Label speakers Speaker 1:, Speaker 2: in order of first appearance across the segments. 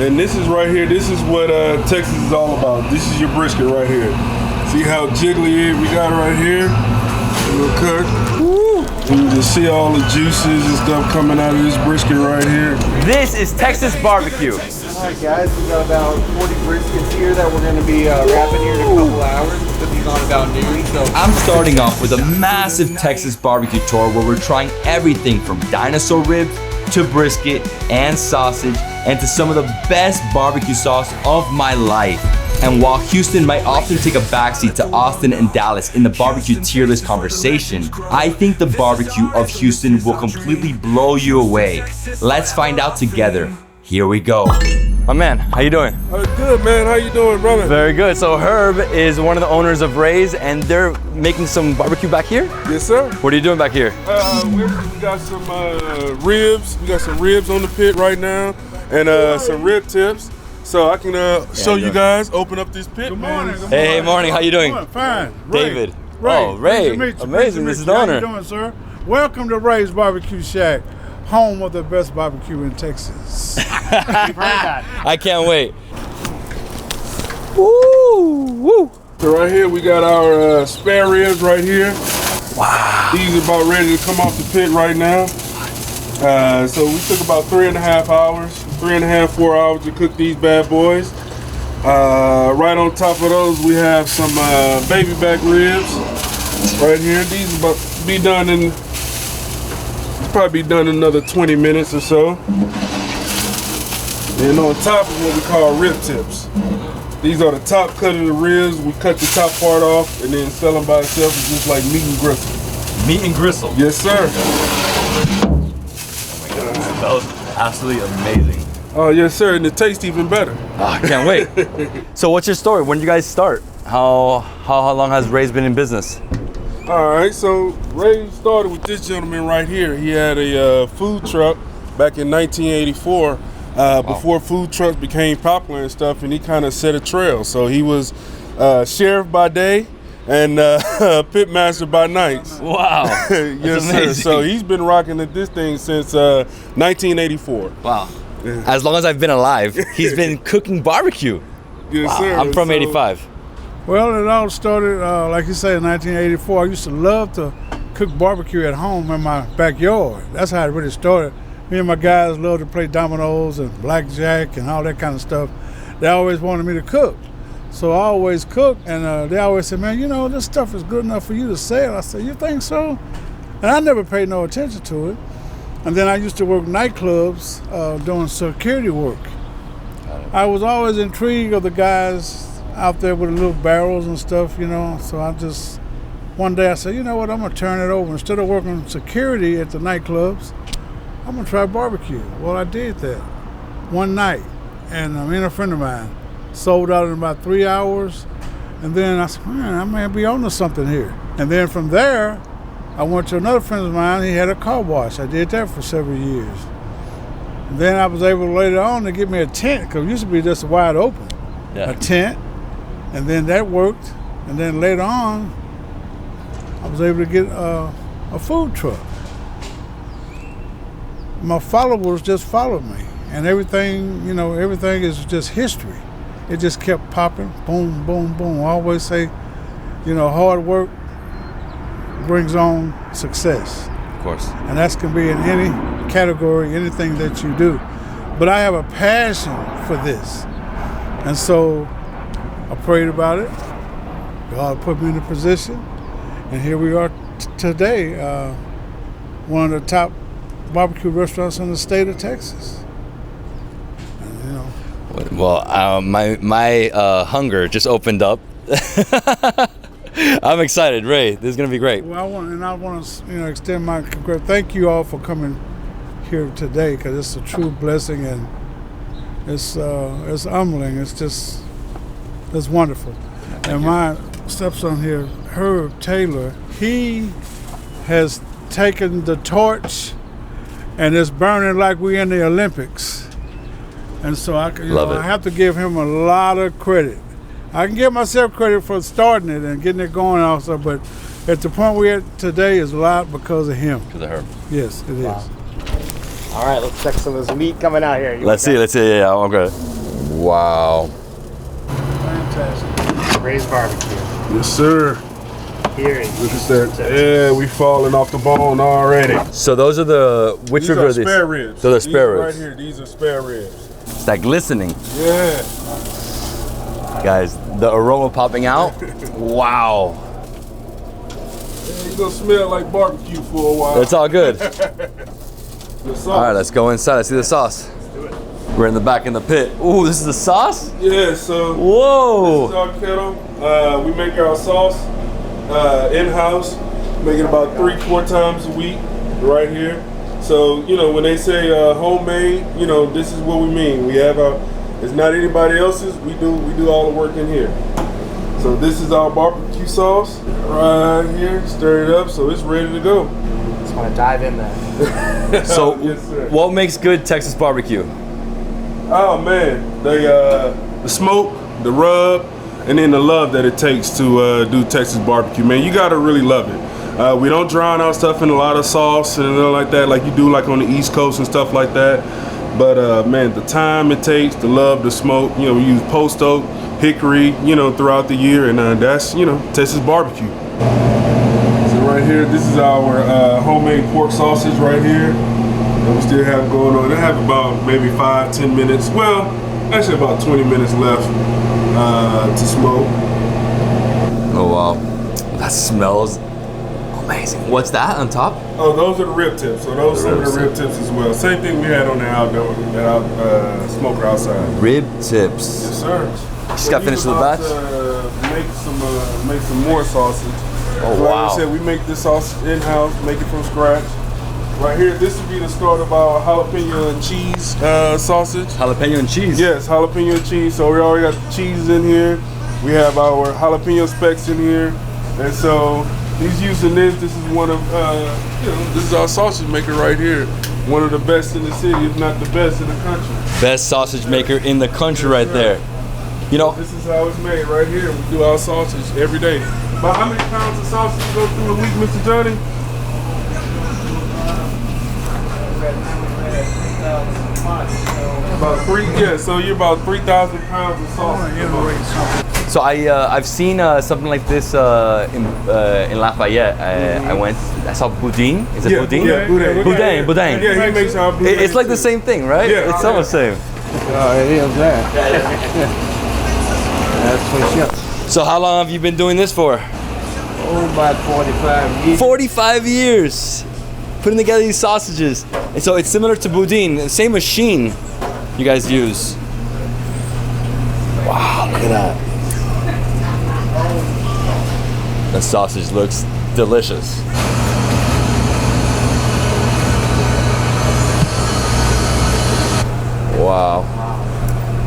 Speaker 1: And this is right here, this is what Texas is all about. This is your brisket right here. See how jiggly we got right here? A little cut. Woo. You can just see all the juices and stuff coming out of this brisket right here.
Speaker 2: This is Texas barbecue.
Speaker 3: Alright guys, we got about 40 briskets here that we're going to be wrapping here in a couple hours. We'll put these on about noon. So
Speaker 2: I'm starting off with a massive Texas barbecue tour where we're trying everything from dinosaur ribs to brisket and sausage and to some of the best barbecue sauce of my life. And while Houston might often take a backseat to Austin and Dallas in the barbecue tier list conversation, I think the barbecue of Houston will completely blow you away. Let's find out together. Here we go. My man, how you doing?
Speaker 1: Good, man. How you doing, brother?
Speaker 2: Very good. So Herb is one of the owners of Ray's, and they're making some barbecue back here?
Speaker 1: Yes, sir.
Speaker 2: What are you doing back here?
Speaker 1: We got some ribs. We got some ribs on the pit right now, and some rib tips. So I can show you guys, open up this pit.
Speaker 4: Good morning.
Speaker 2: Hey, morning. How you doing?
Speaker 4: Fine.
Speaker 2: David.
Speaker 4: Ray.
Speaker 2: Oh, Ray. Amazing. This is the owner.
Speaker 4: How you doing, sir? Welcome to Ray's Barbecue Shack, home of the best barbecue in Texas.
Speaker 2: I can't wait. Woo! Woo!
Speaker 1: So right here we got our spare ribs right here.
Speaker 2: Wow.
Speaker 1: These are about ready to come off the pit right now. So we took about 3.5 hours, 4 hours to cook these bad boys. Right on top of those we have some baby back ribs right here. These are about to be done in, probably be done in another 20 minutes or so. And on top is what we call rib tips. These are the top cut of the ribs. We cut the top part off and then sell them by itself. It's just like meat and gristle.
Speaker 2: Meat and gristle?
Speaker 1: Yes, sir.
Speaker 2: Oh my goodness, that was absolutely amazing.
Speaker 1: Oh, yes, sir, and it tastes even better.
Speaker 2: Oh, I can't wait. So what's your story? When did you guys start? How long has Ray's been in business?
Speaker 1: All right, so Ray started with this gentleman right here. He had a food truck back in 1984. Before food trucks became popular and stuff, and he kind of set a trail. So he was sheriff by day and pit master by night.
Speaker 2: Wow.
Speaker 1: Yes, sir. So he's been rocking at this thing since 1984.
Speaker 2: Wow. As long as I've been alive, he's been cooking barbecue.
Speaker 1: Yes,
Speaker 2: wow.
Speaker 1: sir.
Speaker 2: I'm from 85.
Speaker 4: Well, it all started, like you say, in 1984. I used to love to cook barbecue at home in my backyard. That's how it really started. Me and my guys loved to play dominoes and blackjack and all that kind of stuff. They always wanted me to cook. So I always cooked, and they always said, man, you know, this stuff is good enough for you to sell. I said, you think so? And I never paid no attention to it. And then I used to work nightclubs doing security work. I was always intrigued of the guys out there with the little barrels and stuff, you know. So one day I said, you know what, I'm gonna turn it over. Instead of working security at the nightclubs, I'm gonna try barbecue. Well, I did that one night, and me and a friend of mine sold out in about 3 hours. And then I said, man, I may be onto something here. And then from there, I went to another friend of mine. He had a car wash. I did that for several years. And then I was able later on to get me a tent, because it used to be just wide open.
Speaker 2: Yeah.
Speaker 4: A tent, and then that worked. And then later on, I was able to get a food truck. My followers just followed me, and everything, you know, everything is just history. It just kept popping, boom, boom, boom. I always say, you know, hard work brings on success.
Speaker 2: Of course.
Speaker 4: And that can be in any category, anything that you do. But I have a passion for this. And so I prayed about it. God put me in a position. And here we are today, one of the top barbecue restaurants in the state of Texas. And, you know.
Speaker 2: Well, my hunger just opened up. I'm excited, Ray. This is gonna be great.
Speaker 4: Well, I want to, extend my thank you all for coming here today, because it's a true blessing, and it's humbling. It's wonderful. And my stepson here, Herb Taylor, he has taken the torch, and it's burning like we're in the Olympics. And so I have to give him a lot of credit. I can give myself credit for starting it and getting it going also, but at the point we're at today is a lot because of him.
Speaker 2: Because of her.
Speaker 4: Yes, it is.
Speaker 3: All right, let's check some of this meat coming out here.
Speaker 2: Let's see. Yeah, I'm good. Wow.
Speaker 4: Fantastic.
Speaker 3: Braised barbecue.
Speaker 1: Yes, sir.
Speaker 3: Here it
Speaker 1: Look at that. Yeah, we falling off the bone already.
Speaker 2: So those are the, which
Speaker 1: These
Speaker 2: rib
Speaker 1: are
Speaker 2: are these?
Speaker 1: spare ribs.
Speaker 2: So they're
Speaker 1: These
Speaker 2: spare
Speaker 1: are
Speaker 2: ribs.
Speaker 1: right here. These are spare ribs.
Speaker 2: It's that glistening.
Speaker 1: Yeah.
Speaker 2: Guys, the aroma popping out. Wow.
Speaker 1: Yeah, you're gonna smell like barbecue for a while.
Speaker 2: It's all good.
Speaker 1: The sauce.
Speaker 2: All right, let's go inside. Let's see the sauce. We're in the back in the pit. Ooh, this is the sauce?
Speaker 1: Yeah, so
Speaker 2: Whoa.
Speaker 1: this is our kettle. We make our sauce in-house. Make it about 3-4 times a week right here. So, you know, when they say homemade, you know, this is what we mean. We have our, it's not anybody else's. We do all the work in here. So this is our barbecue sauce right here. Stir it up so it's ready to go.
Speaker 3: Just want to dive in there.
Speaker 2: So,
Speaker 1: Yes, sir.
Speaker 2: what makes good Texas barbecue?
Speaker 1: Oh man, the smoke, the rub, and then the love that it takes to do Texas barbecue. Man, you gotta really love it. We don't drown our stuff in a lot of sauce and like that, like you do like on the East Coast and stuff like that. But man, the time it takes, the love, the smoke. You know, we use post oak, hickory, you know, throughout the year, and that's, you know, Texas barbecue. So right here, this is our homemade pork sausage right here. And we still have going on. They have about maybe 5-10 minutes. Well, actually about 20 minutes left to smoke.
Speaker 2: Oh, wow. That smells amazing. What's that on top?
Speaker 1: Oh, those are the rib tips. So those are the rib tips as well. Same thing we had on the outdoor, smoker outside.
Speaker 2: Rib tips.
Speaker 1: Yes, sir.
Speaker 2: Just got finished with the batch?
Speaker 1: Make some more sausage.
Speaker 2: Oh,
Speaker 1: So
Speaker 2: wow.
Speaker 1: Like I said, we make this sausage in-house, make it from scratch. Right here, this would be the start of our jalapeno and cheese sausage.
Speaker 2: Jalapeno and cheese.
Speaker 1: Yes, jalapeno and cheese. So we already got the cheese in here. We have our jalapeno specks in here. And so he's using this. This is one of, you know, this is our sausage maker right here. One of the best in the city, if not the best in the country.
Speaker 2: Best sausage maker in the country right there. You know,
Speaker 1: This is how it's made right here. We do our sausage every day. About how many pounds of sausage go through a week, Mr. Johnny? About 3, yeah, so you're about 3,000 pounds of sausage.
Speaker 2: so I've seen something like this in Lafayette. I went, I saw boudin. Is it
Speaker 1: Yeah,
Speaker 2: boudin?
Speaker 1: yeah, boudin.
Speaker 2: Boudin, boudin.
Speaker 1: Yeah, he makes our boudin
Speaker 2: It's like the
Speaker 1: too.
Speaker 2: same thing, right?
Speaker 1: Yeah,
Speaker 2: It's almost the same.
Speaker 3: Oh, it is that. That's for sure.
Speaker 2: So how long have you been doing this for?
Speaker 3: Oh, about 45 years.
Speaker 2: 45 years. Putting together these sausages. And so it's similar to boudin, the same machine you guys use. Wow, look at that. The sausage looks delicious. Wow.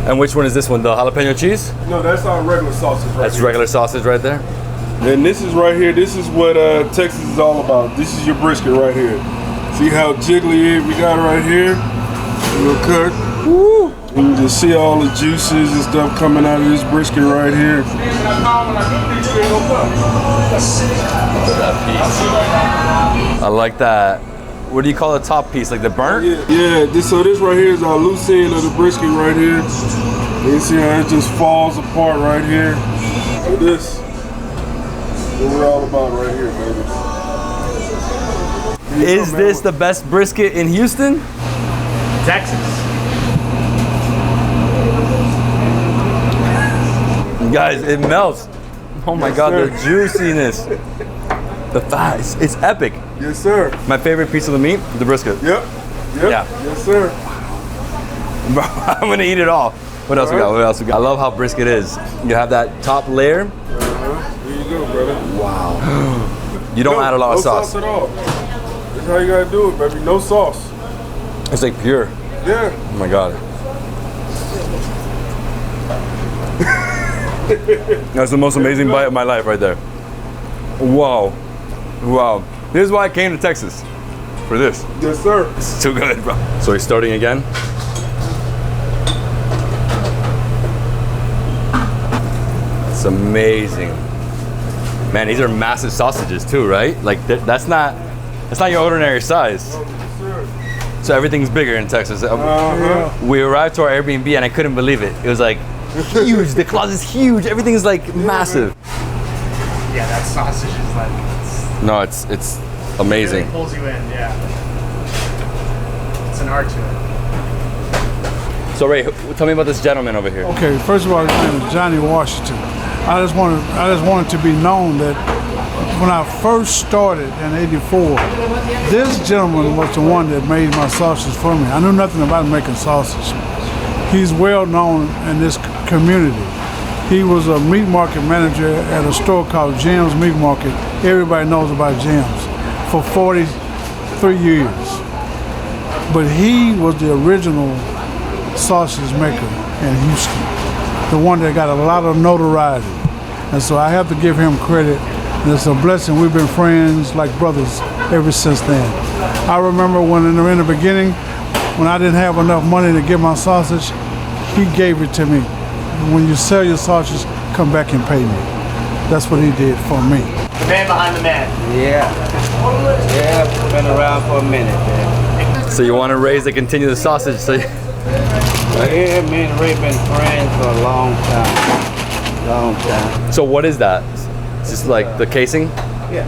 Speaker 2: And which one is this one? The jalapeno cheese?
Speaker 1: No, that's our regular sausage right
Speaker 2: That's
Speaker 1: here.
Speaker 2: regular sausage right there.
Speaker 1: And this is right here, this is what Texas is all about. This is your brisket right here. See how jiggly we got it right here? Real cut. Woo! And you just see all the juices and stuff coming out of this brisket right here.
Speaker 2: I like that. What do you call the top piece? Like the burnt?
Speaker 1: Yeah, so this right here is our loose end of the brisket right here. You see how it just falls apart right here. So this is what we're all about right here, baby.
Speaker 2: Is this the best brisket in Houston?
Speaker 3: Texas.
Speaker 2: Guys, it melts. Oh my God,
Speaker 1: sir.
Speaker 2: the juiciness. The fat, it's epic.
Speaker 1: Yes, sir.
Speaker 2: My favorite piece of the meat, the brisket.
Speaker 1: Yep.
Speaker 2: Yeah.
Speaker 1: Yes, sir.
Speaker 2: Bro, I'm gonna eat it all. What else we got? What else we got? I love how brisket is. You have that top layer.
Speaker 1: There you go, brother.
Speaker 2: Wow. You don't add a lot
Speaker 1: no
Speaker 2: of sauce.
Speaker 1: at all. That's how you gotta do it, baby. No sauce.
Speaker 2: It's like pure.
Speaker 1: Yeah.
Speaker 2: Oh my God. That's the most amazing bite of my life right there. Wow. Wow. This is why I came to Texas. For this.
Speaker 1: Yes, sir.
Speaker 2: It's too good, bro. So he's starting again. It's amazing. Man, these are massive sausages too, right? Like that's not your ordinary size.
Speaker 1: Yes, sir.
Speaker 2: So everything's bigger in Texas. We arrived to our Airbnb and I couldn't believe it. It was like huge. The closet's huge. Everything is like massive.
Speaker 3: Yeah, that sausage is like.
Speaker 2: No, it's amazing.
Speaker 3: It pulls you in. Yeah. It's an art to it.
Speaker 2: So Ray, tell me about this gentleman over here.
Speaker 4: Okay, first of all, his name is Johnny Washington. I just wanted to be known that when I first started in '84, this gentleman was the one that made my sausage for me. I knew nothing about making sausage. He's well known in this community. He was a meat market manager at a store called Jim's Meat Market. Everybody knows about Jim's for 43 years. But he was the original sausage maker in Houston, the one that got a lot of notoriety. And so I have to give him credit. And it's a blessing. We've been friends like brothers ever since then. I remember when in the beginning, when I didn't have enough money to get my sausage, he gave it to me. When you sell your sausage, come back and pay me. That's what he did for me.
Speaker 3: The man behind the man.
Speaker 5: Yeah. Yeah, been around for a minute, man.
Speaker 2: So you want to raise and continue the sausage? So
Speaker 5: Yeah, me and Ray been friends for a long time. Long time.
Speaker 2: So what is that? It's just like the casing?
Speaker 3: Yeah.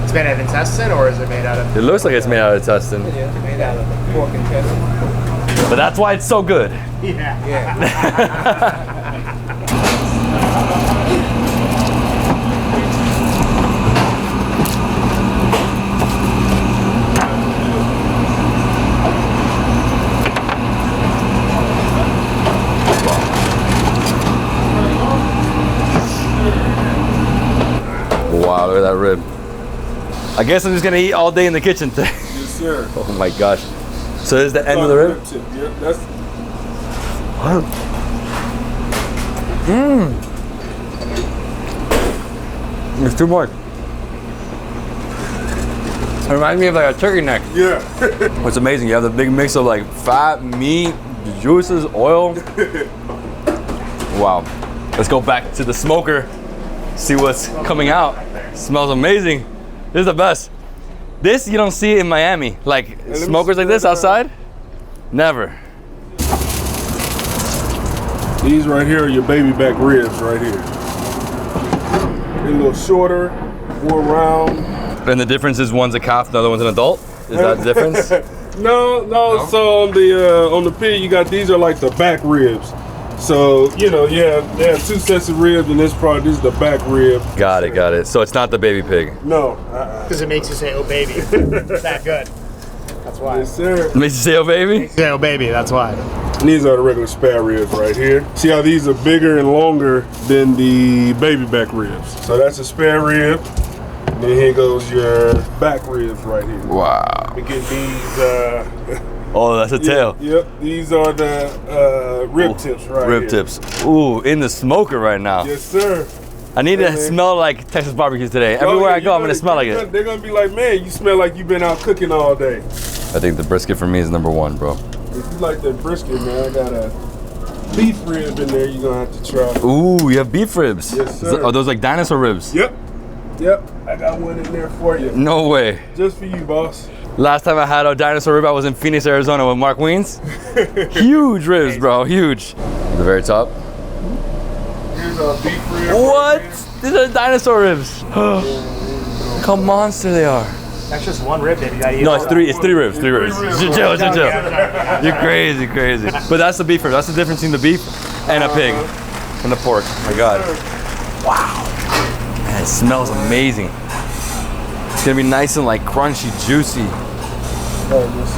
Speaker 3: It's made out of intestine, or is it made out of?
Speaker 2: It looks like it's made out of intestine.
Speaker 5: Yeah, it's made out of pork intestine.
Speaker 2: But that's why it's so good.
Speaker 3: Yeah.
Speaker 5: Yeah.
Speaker 2: Wow, look at that rib. I guess I'm just gonna eat all day in the kitchen today.
Speaker 1: Yes, sir.
Speaker 2: Oh my gosh. So this is the end of the rib?
Speaker 1: Tip. Yeah, that's
Speaker 2: There's too much. It reminds me of like a turkey neck.
Speaker 1: yeah.
Speaker 2: What's amazing, you have the big mix of like fat, meat, juices, oil. Wow. Let's go back to the smoker, see what's coming out. Smells amazing. This is the best. This you don't see in Miami. Like smokers like this outside? Never.
Speaker 1: These right here are your baby back ribs right here. They're a little shorter, more round.
Speaker 2: And the difference is one's a calf, the other one's an adult? Is that the difference?
Speaker 1: No. So on the pig, you got these are like the back ribs. So they have two sets of ribs, and this is the back rib.
Speaker 2: Got it. So it's not the baby pig.
Speaker 1: No.
Speaker 3: Because it makes you say, "Oh baby," it's that good. That's why.
Speaker 1: Yes, sir.
Speaker 2: It makes you say, oh baby?
Speaker 3: Say, "Oh baby," that's why.
Speaker 1: And these are the regular spare ribs right here. See how these are bigger and longer than the baby back ribs. So that's a spare rib. And then here goes your back ribs right here.
Speaker 2: Wow.
Speaker 1: We get these.
Speaker 2: Oh, that's a tail.
Speaker 1: Yep. These are the rib tips right here.
Speaker 2: Rib tips. Ooh, in the smoker right now.
Speaker 1: Yes, sir.
Speaker 2: I need to
Speaker 1: man.
Speaker 2: smell like Texas barbecue today. Everywhere I go, I'm gonna smell like it.
Speaker 1: They're gonna be like, man, you smell like you've been out cooking all day.
Speaker 2: I think the brisket for me is number one, bro.
Speaker 1: If you like that brisket, man, I got a beef rib in there. You're gonna have to try.
Speaker 2: Ooh, you have beef ribs.
Speaker 1: Yes, sir.
Speaker 2: Are those like dinosaur ribs?
Speaker 1: Yep. I got one in there for you.
Speaker 2: No way.
Speaker 1: Just for you, boss.
Speaker 2: Last time I had a dinosaur rib, I was in Phoenix, Arizona with Mark Weens. Huge ribs, bro, huge. The very top.
Speaker 1: Here's our beef rib.
Speaker 2: What? These are dinosaur ribs. Look how monster they are.
Speaker 3: That's just one rib, baby. You gotta eat
Speaker 2: No,
Speaker 3: all
Speaker 2: it's
Speaker 3: that.
Speaker 2: three ribs.
Speaker 1: ribs.
Speaker 2: Chill. You're crazy. But that's the beef rib. That's the difference between the beef and a pig. And the pork. Oh my God. Wow. Man, it smells amazing. It's gonna be nice and like crunchy, juicy.
Speaker 1: Yes,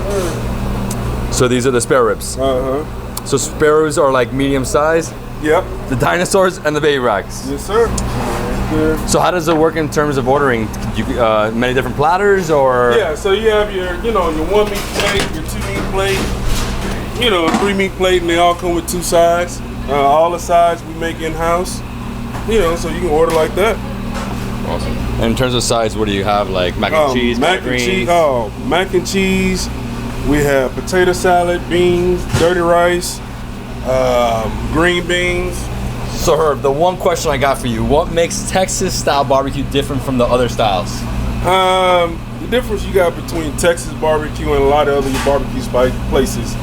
Speaker 2: So these are the spare ribs.
Speaker 1: sir.
Speaker 2: So spare ribs are like medium size.
Speaker 1: Yep.
Speaker 2: The dinosaurs and the baby racks.
Speaker 1: Yes, sir. Good.
Speaker 2: So how does it work in terms of ordering? You many different platters or?
Speaker 1: Yeah, so you have your 1 meat plate, your 2 meat plate, a 3 meat plate, and they all come with 2 sides. All the sides we make in-house, so you can order like that.
Speaker 2: Awesome. And in terms of sides, what do you have? Like mac and cheese,
Speaker 1: mac and cheese. Oh, mac and cheese. We have potato salad, beans, dirty rice, green beans.
Speaker 2: So Herb, the one question I got for you, what makes Texas style barbecue different from the other styles?
Speaker 1: difference you got between Texas barbecue and a lot of other barbecue spice places,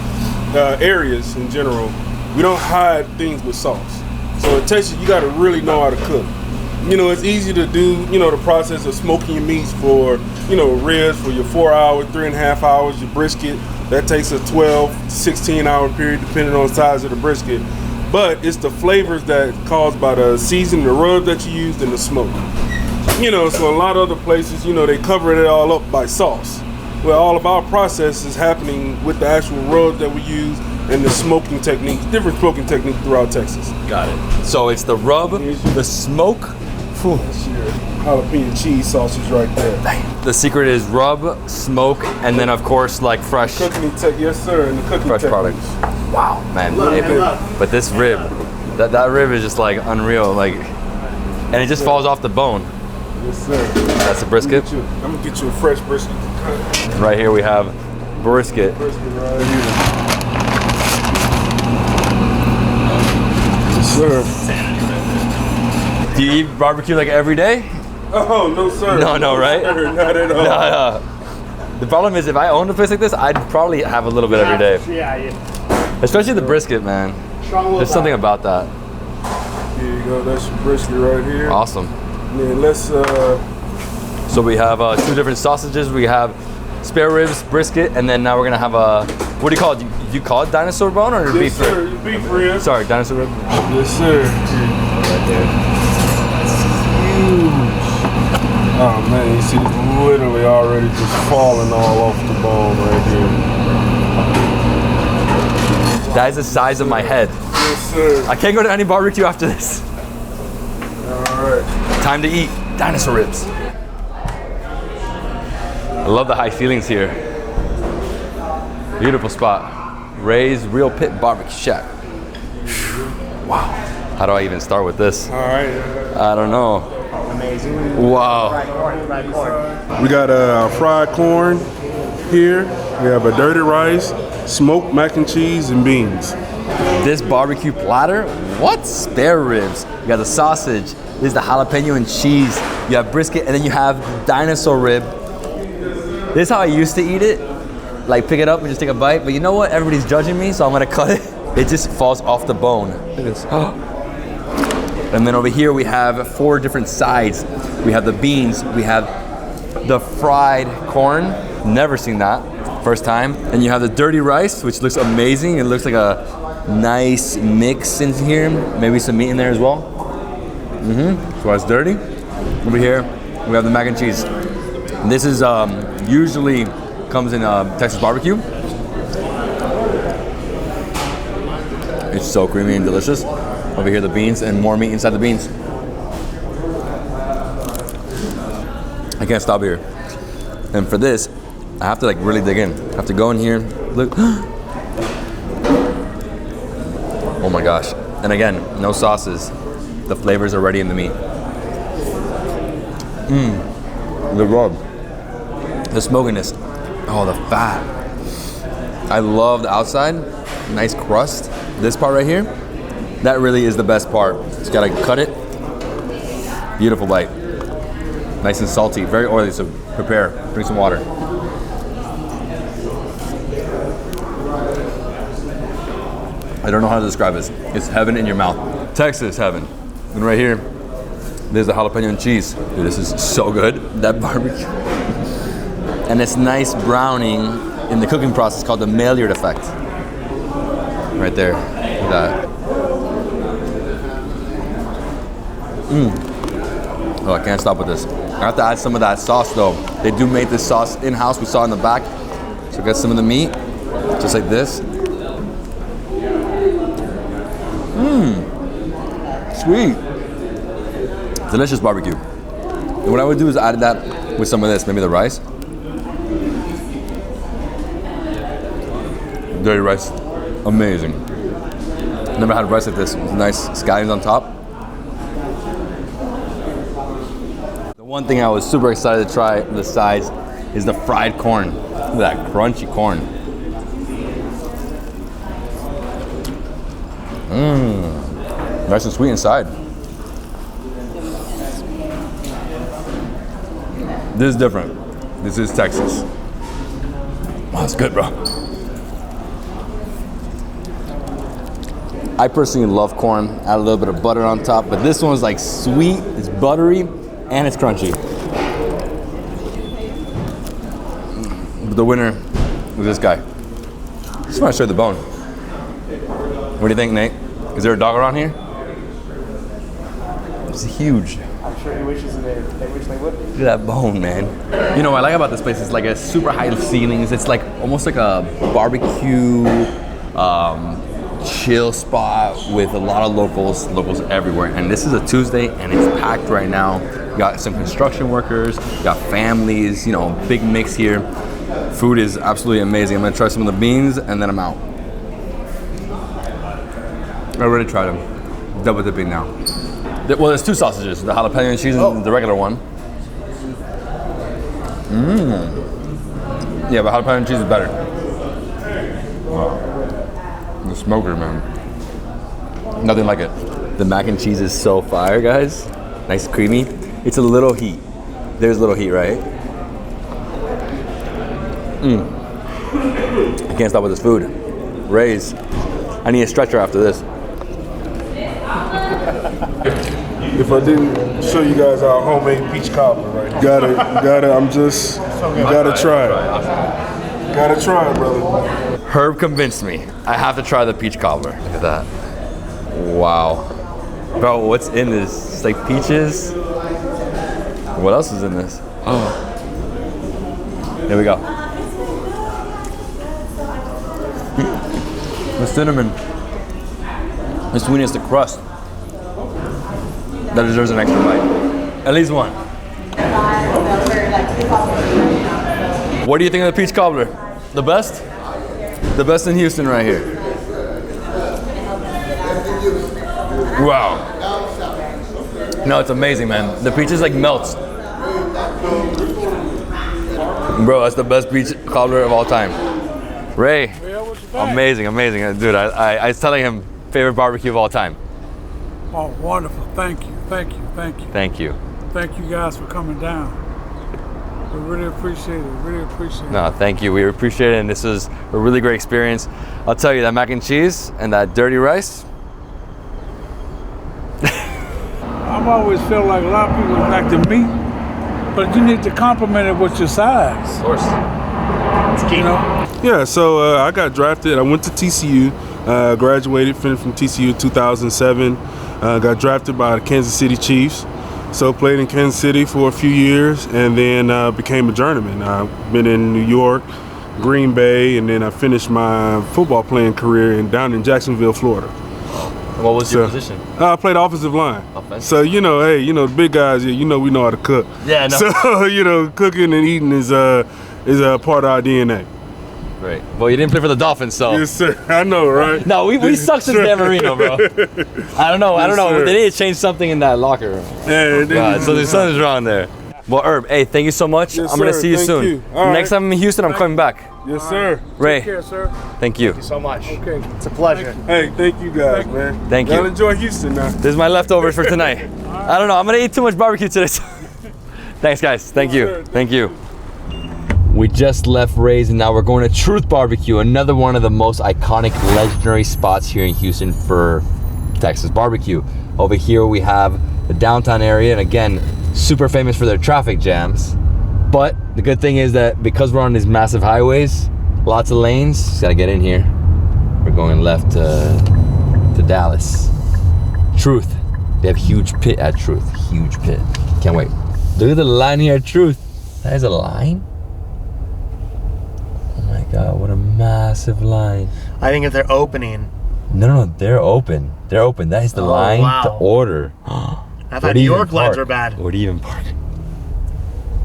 Speaker 1: areas in general, we don't hide things with sauce. So in Texas, you got to really know how to cook. You know, it's easy to do, you know, the process of smoking your meats for, you know, ribs for your 4 hours, 3.5 hours, your brisket. That takes a 12, 16-hour period depending on the size of the brisket. But it's the flavors that caused by the season, the rub that you used, and the smoke. You know, so a lot of other places, you know, they cover it all up by sauce. Well, all of our process is happening with the actual rub that we use and the smoking techniques, different smoking techniques throughout Texas.
Speaker 2: Got it. So it's the rub, the smoke.
Speaker 1: That's your jalapeno cheese sausage right there.
Speaker 2: The secret is rub, smoke, and then of course like fresh
Speaker 1: Yes, sir, and the cooking
Speaker 2: fresh
Speaker 1: techniques.
Speaker 2: products. Wow, man. But this rib, that rib is just like unreal, like, and it just falls off the bone.
Speaker 1: Yes, sir.
Speaker 2: That's the brisket.
Speaker 1: I'm gonna get you a fresh brisket to cut.
Speaker 2: Right here we have brisket.
Speaker 1: Brisket right here. Yes, sir.
Speaker 2: Do you eat barbecue like every day?
Speaker 1: Oh, no, sir.
Speaker 2: No, right?
Speaker 1: Sir, not at all.
Speaker 2: No. The problem is if I owned a place like this, I'd probably have a little bit every day.
Speaker 5: Yeah.
Speaker 2: Especially the brisket, man. There's something about that.
Speaker 1: Here you go. That's your brisket right here.
Speaker 2: Awesome.
Speaker 1: And let's.
Speaker 2: So we have 2 different sausages. We have spare ribs, brisket, and then now we're gonna have a, what do you call it? Do you call it dinosaur bone or
Speaker 1: Yes,
Speaker 2: beef
Speaker 1: sir.
Speaker 2: rib?
Speaker 1: Beef rib.
Speaker 2: Sorry, dinosaur rib.
Speaker 1: Yes, sir.
Speaker 2: Right there.
Speaker 1: Oh man, you see this literally already just falling all off the bone right here.
Speaker 2: That is the size of my head.
Speaker 1: Yes, sir.
Speaker 2: I can't go to any barbecue after this.
Speaker 1: All right.
Speaker 2: Time to eat dinosaur ribs. I love the high ceilings here. Beautiful spot. Ray's Real Pit Barbecue Shack. Wow. How do I even start with this?
Speaker 1: All right.
Speaker 2: I don't know.
Speaker 5: Amazing.
Speaker 2: Wow.
Speaker 5: Fried corn.
Speaker 1: We got a fried corn here. We have a dirty rice, smoked mac and cheese, and beans.
Speaker 2: This barbecue platter, what? Spare ribs. You got the sausage. This is the jalapeno and cheese. You have brisket, and then you have dinosaur rib. This is how I used to eat it. Like pick it up and just take a bite. But you know what? Everybody's judging me, so I'm gonna cut it. It just falls off the bone. Look at this. And then over here we have 4 different sides. We have the beans, we have the fried corn. Never seen that, first time. And you have the dirty rice, which looks amazing. It looks like a nice mix in here. Maybe some meat in there as well. So it's dirty. Over here, we have the mac and cheese. And this is usually comes in Texas barbecue. It's so creamy and delicious. Over here, the beans and more meat inside the beans. I can't stop here. And for this, I have to like really dig in. I have to go in here, look. Oh my gosh. And again, no sauces. The flavors are already in the meat. The rub. The smokiness. Oh, the fat. I love the outside. Nice crust. This part right here, that really is the best part. Just gotta cut it. Beautiful bite. Nice and salty, very oily, so prepare. Drink some water. I don't know how to describe this. It's heaven in your mouth. Texas heaven. And right here, there's the jalapeno and cheese. Dude, this is so good. That barbecue. And it's nice browning in the cooking process called the Maillard effect. Right there. Look at that. Oh, I can't stop with this. I have to add some of that sauce though. They do make this sauce in-house. We saw in the back. So get some of the meat, just like this. Sweet. Delicious barbecue. And what I would do is add that with some of this, maybe the rice. Dirty rice, amazing. Never had rice like this. Nice scallions on top. The one thing I was super excited to try on the sides is the fried corn. Look at that crunchy corn. Nice and sweet inside. This is different. This is Texas. Wow, it's good, bro. I personally love corn. Add a little bit of butter on top, but this one's like sweet, it's buttery, and it's crunchy. The winner is this guy. Just want to show you the bone. What do you think, Nate? Is there a dog around here? It's huge.
Speaker 3: I'm sure he wishes they wish they would.
Speaker 2: Look at that bone, man. You know what I like about this place is like a super high ceilings. It's like almost like a barbecue chill spot with a lot of locals everywhere. And this is a Tuesday and it's packed right now. You got some construction workers, you got families, you know, big mix here. Food is absolutely amazing. I'm gonna try some of the beans and then I'm out. I already tried them. Double dipping now. Well, there's two sausages, the jalapeno and cheese and the regular one. Yeah, but jalapeno and cheese is better. Wow. The smoker, man. Nothing like it. The mac and cheese is so fire, guys. Nice creamy. It's a little heat. There's a little heat, right? I can't stop with this food. Ray's. I need a stretcher after this.
Speaker 1: If I didn't show you guys our homemade peach cobbler, right? You gotta, you gotta try it. Gotta try it, brother.
Speaker 2: Herb convinced me. I have to try the peach cobbler. Look at that. Wow. Bro, what's in this? It's like peaches. What else is in this? Oh. There we go. The cinnamon. The sweetness, the crust. That deserves an extra bite. At least one. What do you think of the peach cobbler? The best? The best in Houston right here. Wow. No, it's amazing, man. The peaches like melts. Bro, that's the best peach cobbler of all time. Ray, amazing, amazing. Dude, I was telling him favorite barbecue of all time.
Speaker 4: Oh, wonderful. Thank you. Thank you. Thank you.
Speaker 2: Thank you.
Speaker 4: Thank you guys for coming down. We really appreciate it. Really appreciate it.
Speaker 2: No, thank you. We appreciate it, and this was a really great experience. I'll tell you, that mac and cheese and that dirty rice.
Speaker 4: I've always felt like a lot of people like the meat, but you need to complement it with your sides.
Speaker 2: Of course.
Speaker 4: It's key. You know?
Speaker 1: Yeah, so I got drafted. I went to TCU, graduated, finished from TCU in 2007. Got drafted by the Kansas City Chiefs. So played in Kansas City for a few years and then became a journeyman. I've been in New York, Green Bay, and then I finished my football playing career down in Jacksonville, Florida.
Speaker 2: What was your position?
Speaker 1: I played offensive line.
Speaker 2: Offensive.
Speaker 1: So, you know, hey, you know, the big guys, we know how to cook.
Speaker 2: Yeah, no.
Speaker 1: So, you know, cooking and eating is a part of our DNA.
Speaker 2: Great. Well, you didn't play for the Dolphins, so.
Speaker 1: Yes, sir. I know, right?
Speaker 2: No, we suck since Dan Marino, bro. I don't know.
Speaker 1: Sir.
Speaker 2: They need to change something in that locker room.
Speaker 1: Yeah,
Speaker 2: God, so there's something's wrong there. Well, Herb, hey, thank you so much.
Speaker 1: Yes,
Speaker 2: I'm going to
Speaker 1: sir.
Speaker 2: see you
Speaker 1: Thank
Speaker 2: soon.
Speaker 1: you. All
Speaker 2: Next
Speaker 1: right.
Speaker 2: time I'm in Houston, I'm coming back.
Speaker 1: Yes, sir.
Speaker 2: Ray,
Speaker 4: Take care, sir.
Speaker 2: thank you.
Speaker 3: Thank you so much.
Speaker 4: Okay.
Speaker 3: It's a pleasure.
Speaker 1: Hey, thank you guys, man.
Speaker 2: Thank
Speaker 1: Y'all
Speaker 2: you.
Speaker 1: enjoy Houston now.
Speaker 2: This is my leftovers for tonight. I don't know. I'm going to eat too much barbecue today. Thanks, guys. Thank you.
Speaker 1: sir.
Speaker 2: Thank you. We just left Ray's and now we're going to Truth BBQ, another one of the most iconic, legendary spots here in Houston for Texas barbecue. Over here we have the downtown area, and again, super famous for their traffic jams. But the good thing is that because we're on these massive highways, lots of lanes, just gotta get in here. We're going left to Dallas. Truth. They have huge pit at Truth. Huge pit. Can't wait. Look at the line here at Truth. That is a line? Oh my God, what a massive line.
Speaker 3: I think if they're opening.
Speaker 2: No, they're open. They're open. That is the line to order.
Speaker 3: I thought New York lines were bad.
Speaker 2: Where do you even park?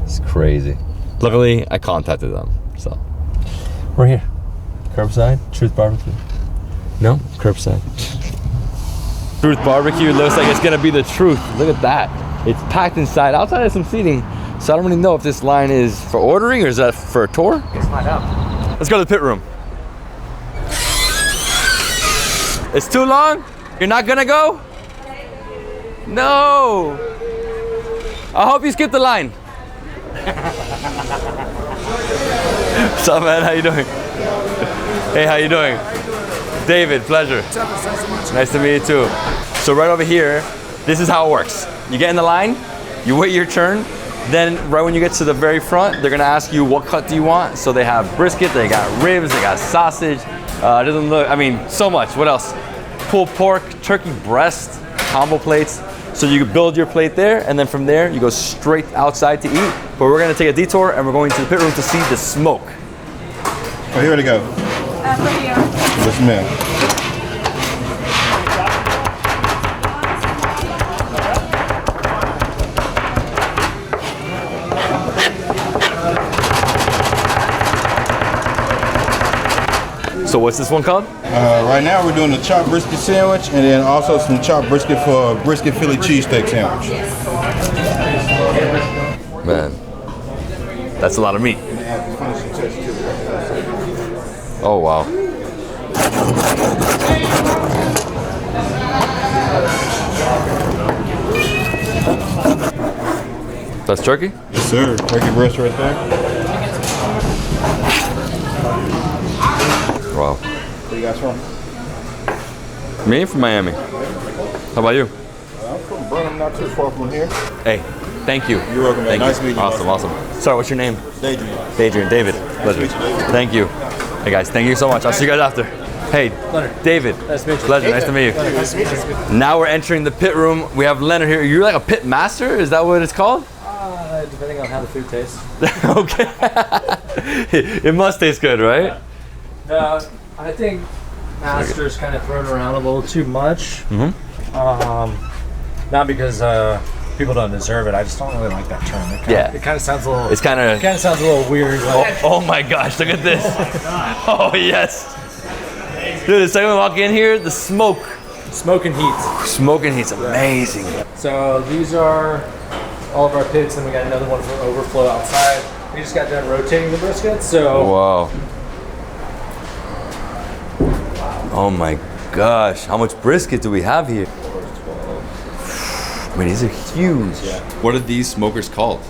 Speaker 2: It's crazy. Luckily, I contacted them, so. We're here. Curbside, Truth BBQ. No, curbside. Truth BBQ looks like it's gonna be the truth. Look at that. It's packed inside. Outside there's some seating, so I don't really know if this line is for ordering or is that for a tour?
Speaker 3: Let's find out.
Speaker 2: Let's go to the pit room. It's too long? You're not gonna go? No. I hope you skip the line. What's up, man? How you doing? Hey, how you doing? David, pleasure. Nice to meet you too. So right over here, this is how it works. You get in the line, you wait your turn, then right when you get to the very front, they're gonna ask you what cut do you want. So they have brisket, they got ribs, they got sausage. It doesn't look, I mean, so much. What else? Pulled pork, turkey breast, combo plates. So you can build your plate there, and then from there, you go straight outside to eat. But we're gonna take a detour, and we're going to the pit room to see the smoke.
Speaker 6: Oh, here we go.
Speaker 7: For you.
Speaker 6: Yes, ma'am.
Speaker 2: So what's this one called?
Speaker 6: Right now we're doing the chopped brisket sandwich and then also some chopped brisket for a brisket Philly cheesesteak sandwich.
Speaker 2: Man, that's a lot of meat. Oh, wow. That's turkey?
Speaker 6: Yes, sir. Turkey breast right there.
Speaker 2: Wow.
Speaker 6: Where you guys from?
Speaker 2: Me from Miami. How about you?
Speaker 6: I'm from Burnham, not too far from here.
Speaker 2: Hey, thank you.
Speaker 6: You're welcome, man.
Speaker 2: Thank
Speaker 6: Nice
Speaker 2: you.
Speaker 6: meeting you.
Speaker 2: Awesome, awesome. Sorry, what's your name?
Speaker 6: Adrian.
Speaker 2: Adrian, David. Pleasure.
Speaker 6: meet you, David.
Speaker 2: Thank you. Hey guys, thank you so much. I'll see you guys after. Hey, David.
Speaker 3: Nice to meet you.
Speaker 2: Pleasure. Nice to meet you.
Speaker 3: Nice to meet you.
Speaker 2: Now we're entering the pit room. We have Leonard here. You're like a pit master? Is that what it's called?
Speaker 3: Depending on how the food tastes.
Speaker 2: Okay. It must taste good, right?
Speaker 3: I think master's kind of thrown around a little too much. Not because people don't deserve it. I just don't really like that term. It kind of sounds a little.
Speaker 2: It's kind of.
Speaker 3: Sounds a little weird. Like,
Speaker 2: Oh my gosh! Look at this. Oh yes. Dude, the second we walk in here, the smoke.
Speaker 3: smoke and heat.
Speaker 2: Smoke and heat's amazing.
Speaker 3: So these are all of our pits, and we got another one for overflow outside. We just got done rotating the brisket, so.
Speaker 2: Wow. Oh my gosh! How much brisket do we have here? I mean, these are huge. What are these smokers called?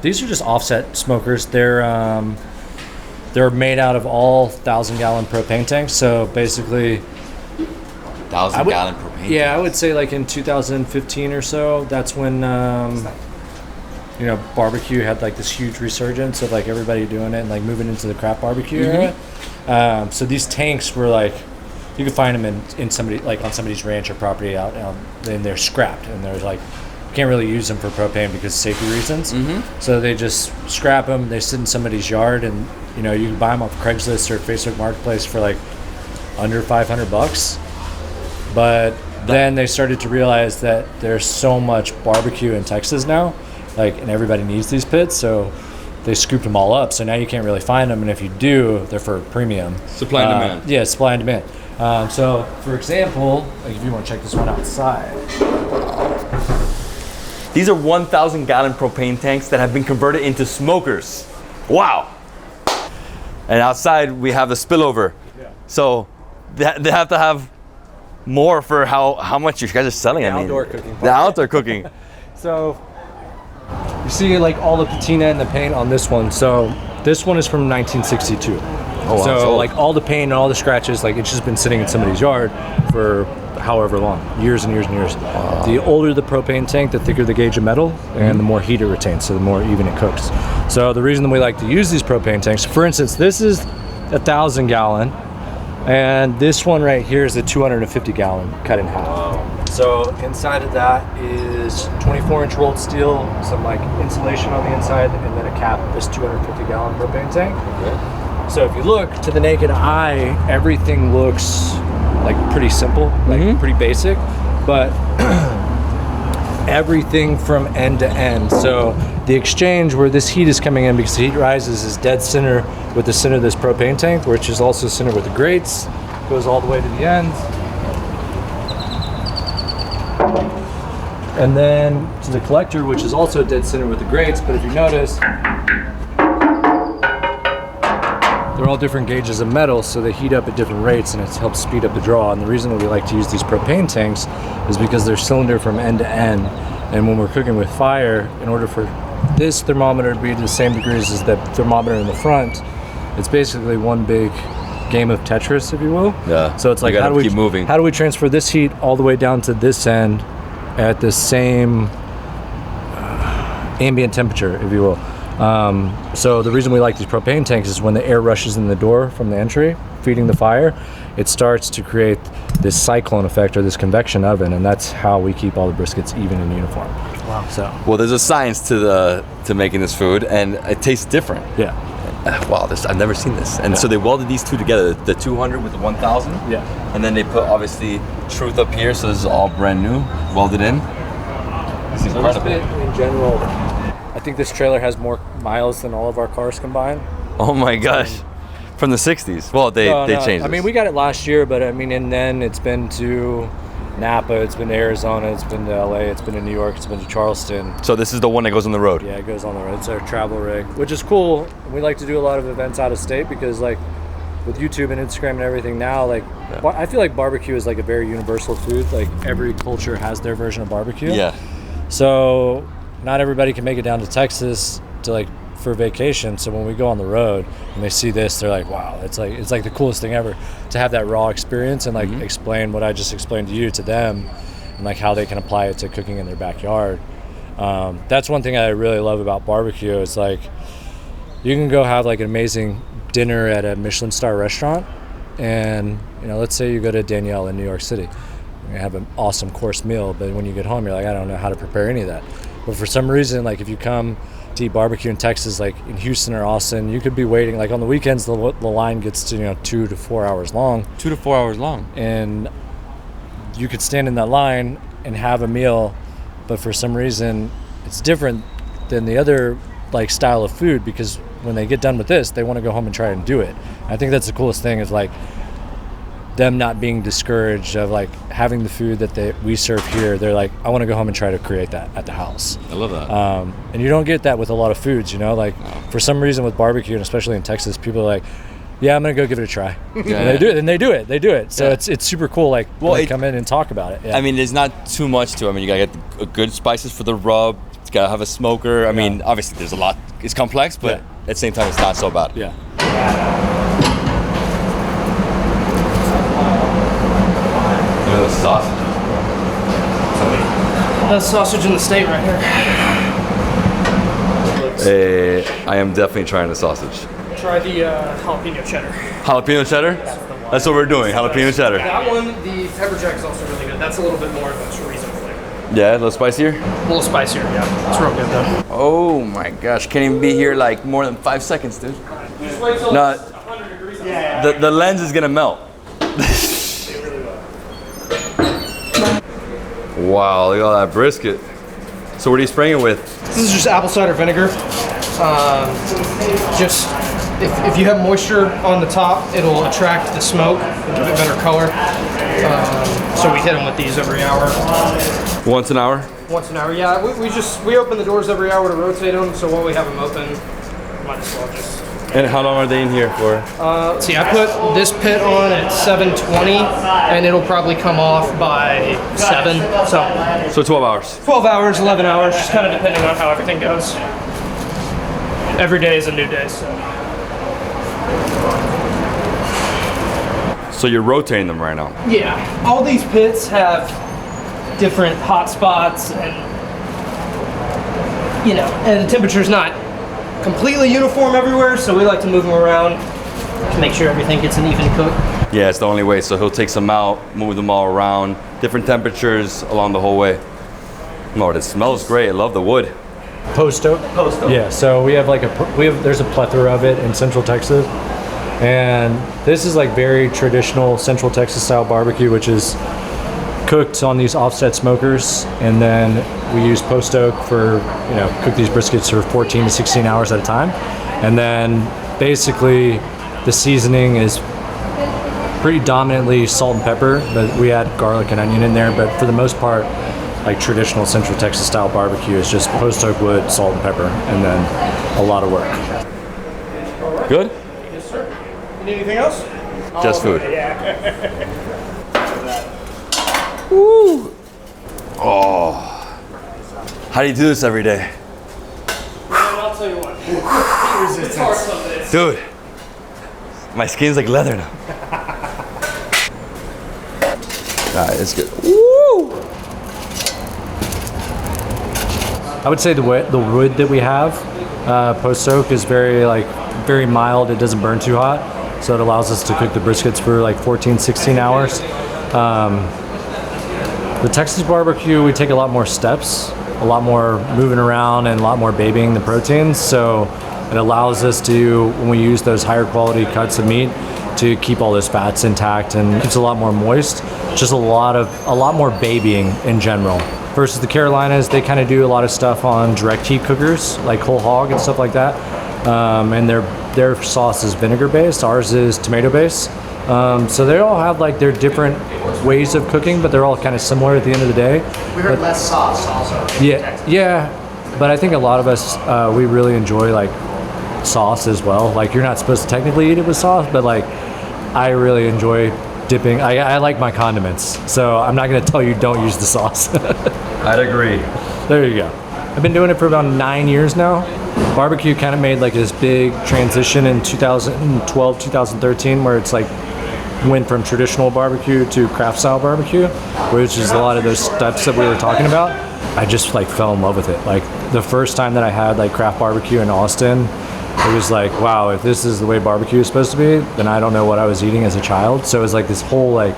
Speaker 3: These are just offset smokers. They're made out of all 1,000-gallon propane tanks. So basically,
Speaker 2: 1,000-gallon propane.
Speaker 3: yeah, I would say like in 2015 or so. That's when barbecue had like this huge resurgence of like everybody doing it and like moving into the craft barbecue era. So these tanks were like, you could find them in somebody like on somebody's ranch or property out, and they're scrapped, and they're like, you can't really use them for propane because of safety reasons. So they just scrap them. They sit in somebody's yard, and you can buy them off Craigslist or Facebook Marketplace for like under $500. But then they started to realize that there's so much barbecue in Texas now, and everybody needs these pits, so they scooped them all up. So now you can't really find them, and if you do, they're for premium.
Speaker 2: Supply and demand.
Speaker 3: Yeah, supply and demand. So, for example, if you want to check this one outside.
Speaker 2: These are 1,000-gallon propane tanks that have been converted into smokers. Wow. And outside we have the spillover. Yeah. So they have to have more for how much you guys are selling.
Speaker 3: The outdoor cooking.
Speaker 2: The outdoor cooking.
Speaker 3: So you see like all the patina and the paint on this one. So this one is from 1962.
Speaker 2: Oh, wow.
Speaker 3: So like all the paint and all the scratches, like it's just been sitting in somebody's yard for however long, years and years and years. Wow. The older the propane tank, the thicker the gauge of metal, and the more heat it retains, so the more even it cooks. So the reason that we like to use these propane tanks, for instance, this is 1,000-gallon, and this one right here is a 250-gallon cut in half. Wow. So inside of that is 24-inch rolled steel, some like insulation on the inside, and then a cap of this 250-gallon propane tank. Okay. So if you look to the naked eye, everything looks like pretty simple, like pretty basic, but everything from end to end. So the exchange where this heat is coming in, because the heat rises, is dead center with the center of this propane tank, which is also center with the grates, goes all the way to the ends. And then to the collector, which is also dead center with the grates, but if you notice, they're all different gauges of metal, so they heat up at different rates, and it helps speed up the draw. And the reason that we like to use these propane tanks is because they're cylinder from end to end, and when we're cooking with fire, in order for this thermometer to be the same degrees as the thermometer in the front, it's basically one big game of Tetris, if you will.
Speaker 2: Yeah.
Speaker 3: So it's like,
Speaker 2: You
Speaker 3: how
Speaker 2: gotta
Speaker 3: do we
Speaker 2: keep moving.
Speaker 3: How do we transfer this heat all the way down to this end at the same ambient temperature, if you will? So the reason we like these propane tanks is when the air rushes in the door from the entry, feeding the fire, it starts to create this cyclone effect or this convection oven, and that's how we keep all the briskets even in uniform. Wow. So.
Speaker 2: Well, there's a science to making this food, and it tastes different.
Speaker 3: Yeah.
Speaker 2: Wow, I've never seen this. And so they welded these two together, the 200 with the 1000.
Speaker 3: Yeah.
Speaker 2: And then they put obviously Truth up here, so this is all brand new, welded in. It's
Speaker 3: So this bit in general, I think this trailer has more miles than all of our cars combined.
Speaker 2: Oh my gosh. From the 60s. Well, they changed
Speaker 3: I mean, we got it last year, but I mean, and then it's been to Napa, it's been to Arizona, it's been to LA, it's been to New York, it's been to Charleston.
Speaker 2: So this is the one that goes on the road.
Speaker 3: Yeah, it goes on the road. It's our travel rig, which is cool. We like to do a lot of events out of state because, like, with YouTube and Instagram and everything now, like, I feel like barbecue is like a very universal food. Like, every culture has their version of barbecue.
Speaker 2: Yeah.
Speaker 3: So not everybody can make it down to Texas to like for vacation. So when we go on the road and they see this, they're like, wow, it's like the coolest thing ever to have that raw experience and like explain what I just explained to you to them and like how they can apply it to cooking in their backyard. That's one thing I really love about barbecue. It's like you can go have like an amazing dinner at a Michelin star restaurant, and let's say you go to Danielle in New York City, you have an awesome course meal, but when you get home you're like, I don't know how to prepare any of that. But for some reason, like if you come to eat barbecue in Texas, like in Houston or Austin, you could be waiting, like on the weekends the line gets to 2 to 4 hours long.
Speaker 2: 2 to 4 hours long.
Speaker 3: And you could stand in that line and have a meal, but for some reason it's different than the other like style of food, because when they get done with this, they want to go home and try and do it. I think that's the coolest thing, is like them not being discouraged of like having the food that we serve here. They're like, I want to go home and try to create that at the house.
Speaker 2: I love that.
Speaker 3: And you don't get that with a lot of foods, like for some reason with barbecue, and especially in Texas, people are like, yeah, I'm gonna go give it a try.
Speaker 2: Yeah.
Speaker 3: And they do it. So it's super cool. Like,
Speaker 2: well,
Speaker 3: when they come in and talk about it. Yeah.
Speaker 2: I mean, there's not too much to it. I mean, you gotta get good spices for the rub. You gotta have a smoker. I mean, obviously there's a lot. It's complex, but at the same time, it's not so bad.
Speaker 3: Yeah.
Speaker 2: The sausage.
Speaker 7: That's sausage in the state right here.
Speaker 2: I am definitely trying the sausage.
Speaker 7: Try the jalapeno cheddar.
Speaker 2: Jalapeno cheddar? That's what we're doing, jalapeno cheddar.
Speaker 7: That one, the pepper jack is also really good. That's a little bit more of a chorizo flavor.
Speaker 2: Yeah, a little spicier?
Speaker 7: A little spicier, yeah. It's real good though.
Speaker 2: Oh my gosh, can't even be here like more than 5 seconds, dude.
Speaker 7: Just wait till
Speaker 2: No,
Speaker 7: it's 100 degrees.
Speaker 2: the lens is gonna melt. Wow, look at all that brisket. So what are you spraying it with?
Speaker 7: This is just apple cider vinegar. Just if you have moisture on the top, it'll attract the smoke and give it better color. So we hit them with these every hour.
Speaker 2: Once an hour?
Speaker 7: Once an hour, yeah. We open the doors every hour to rotate them. So while we have them open, might as well just.
Speaker 2: And how long are they in here for?
Speaker 7: Let's see, I put this pit on at 7:20, and it'll probably come off by 7.
Speaker 2: So 12 hours.
Speaker 7: 12 hours, 11 hours, just kind of depending on how everything goes. Every day is a new day, so.
Speaker 2: So you're rotating them right now?
Speaker 7: Yeah, all these pits have different hot spots, and and the temperature's not completely uniform everywhere, so we like to move them around to make sure everything gets an even cook.
Speaker 2: Yeah, it's the only way. So he'll take some out, move them all around, different temperatures along the whole way. Lord, it smells great. I love the wood.
Speaker 3: Post oak. Yeah, so we have there's a plethora of it in Central Texas, and this is like very traditional Central Texas style barbecue, which is cooked on these offset smokers, and then we use post oak for cook these briskets for 14 to 16 hours at a time, and then basically the seasoning is pretty dominantly salt and pepper, but we add garlic and onion in there. But for the most part, like traditional Central Texas style barbecue is just post oak wood, salt and pepper, and then a lot of work.
Speaker 2: Good?
Speaker 7: Yes, sir. You need anything else?
Speaker 2: Just food.
Speaker 7: Yeah.
Speaker 2: Woo! Oh. How do you do this every day? Dude, my skin's like leather now. Alright, it's good. Woo!
Speaker 3: I would say the wood that we have post soak is very mild. It doesn't burn too hot, so it allows us to cook the briskets for like 14-16 hours. The Texas barbecue, we take a lot more steps, a lot more moving around, and a lot more babying the proteins. So it allows us to, when we use those higher quality cuts of meat, to keep all those fats intact, and it's a lot more moist. Just a lot more babying in general. Versus the Carolinas, they kind of do a lot of stuff on direct heat cookers, like whole hog and stuff like that. And their sauce is vinegar based. Ours is tomato based. So they all have like their different ways of cooking, but they're all kind of similar at the end of the day.
Speaker 7: We heard less sauce also.
Speaker 3: Yeah. But I think a lot of us, we really enjoy like sauce as well. Like you're not supposed to technically eat it with sauce, but like I really enjoy dipping. I like my condiments, so I'm not going to tell you don't use the sauce.
Speaker 2: I'd agree.
Speaker 3: There you go. I've been doing it for about 9 years now. Barbecue kind of made like this big transition in 2012, 2013, where it's like went from traditional barbecue to craft style barbecue, which is a lot of those steps that we were talking about. I just like fell in love with it. Like the first time that I had like craft barbecue in Austin, it was like, wow, if this is the way barbecue is supposed to be, then I don't know what I was eating as a child. So it was like this whole like,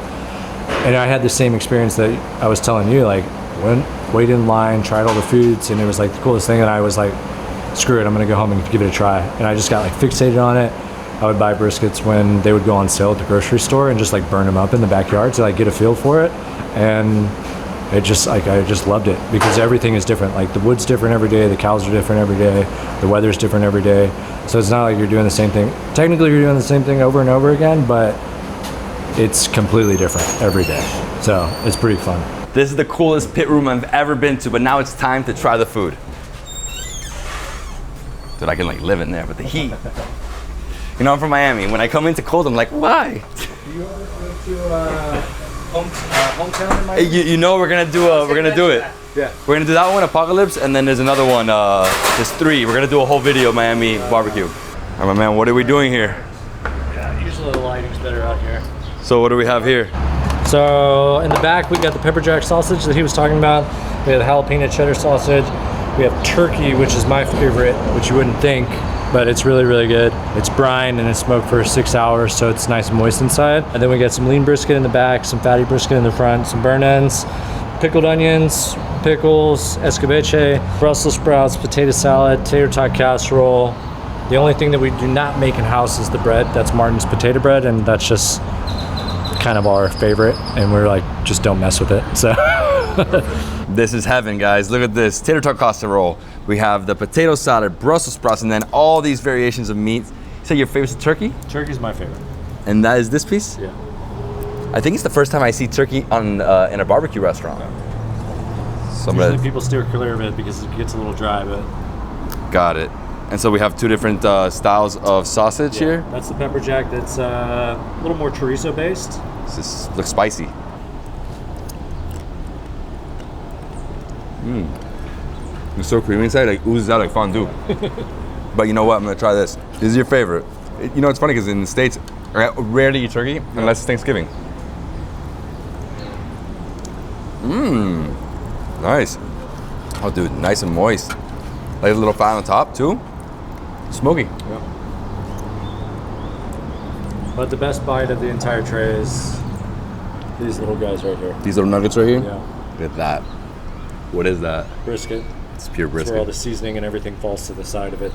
Speaker 3: and I had the same experience that I was telling you, like waited in line, tried all the foods, and it was like the coolest thing. And I was like, screw it, I'm gonna go home and give it a try. And I just got like fixated on it. I would buy briskets when they would go on sale at the grocery store and just like burn them up in the backyard to like get a feel for it. And it just like, I just loved it because everything is different. Like the wood's different every day, the cows are different every day, the weather's different every day. So it's not like you're doing the same thing. Technically you're doing the same thing over and over again, but it's completely different every day. So it's pretty fun.
Speaker 2: This is the coolest pit room I've ever been to, but now it's time to try the food. Dude, I can like live in there, but the heat. You know, I'm from Miami. When I come into cold, I'm like, why?
Speaker 3: You ever go to hometown in Miami?
Speaker 2: You know we're gonna do it.
Speaker 3: Yeah.
Speaker 2: We're gonna do that one, Apocalypse, and then there's another one, there's 3. We're gonna do a whole video, Miami barbecue. All right, my man, what are we doing here?
Speaker 3: Yeah, usually the lighting's better out here.
Speaker 2: So what do we have here?
Speaker 3: So in the back, we got the pepper jack sausage that he was talking about. We have the jalapeno cheddar sausage. We have turkey, which is my favorite, which you wouldn't think, but it's really, really good. It's brined and it's smoked for 6 hours, so it's nice and moist inside. And then we got some lean brisket in the back, some fatty brisket in the front, some burn ends, pickled onions, pickles, escabeche, Brussels sprouts, potato salad, tater tot casserole. The only thing that we do not make in-house is the bread. That's Martin's potato bread, and that's just kind of our favorite, and we're like, just don't mess with it, so.
Speaker 2: This is heaven, guys. Look at this, tater tot casserole. We have the potato salad, Brussels sprouts, and then all these variations of meat. You say your favorite's the turkey?
Speaker 3: Turkey's my favorite.
Speaker 2: And that is this piece?
Speaker 3: Yeah.
Speaker 2: I think it's the first time I see turkey on in a barbecue restaurant. So
Speaker 3: Usually people steer clear of it because it gets a little dry, but.
Speaker 2: Got it. And so we have 2 different styles of sausage here.
Speaker 3: That's the pepper jack that's a little more chorizo based.
Speaker 2: This looks spicy. It's so creamy inside, like oozes out like fondue. But you know what? I'm gonna try this. This is your favorite. You know, it's funny because in the States, I rarely eat turkey unless it's Thanksgiving. Nice. Oh, dude, nice and moist. Like a little fat on top too. Smoky.
Speaker 3: Yeah. But the best bite of the entire tray is these little guys right here.
Speaker 2: These little nuggets right here?
Speaker 3: Yeah.
Speaker 2: Look at that. What is that?
Speaker 3: Brisket.
Speaker 2: It's pure
Speaker 3: That's
Speaker 2: brisket.
Speaker 3: where all the seasoning and everything falls to the side of it.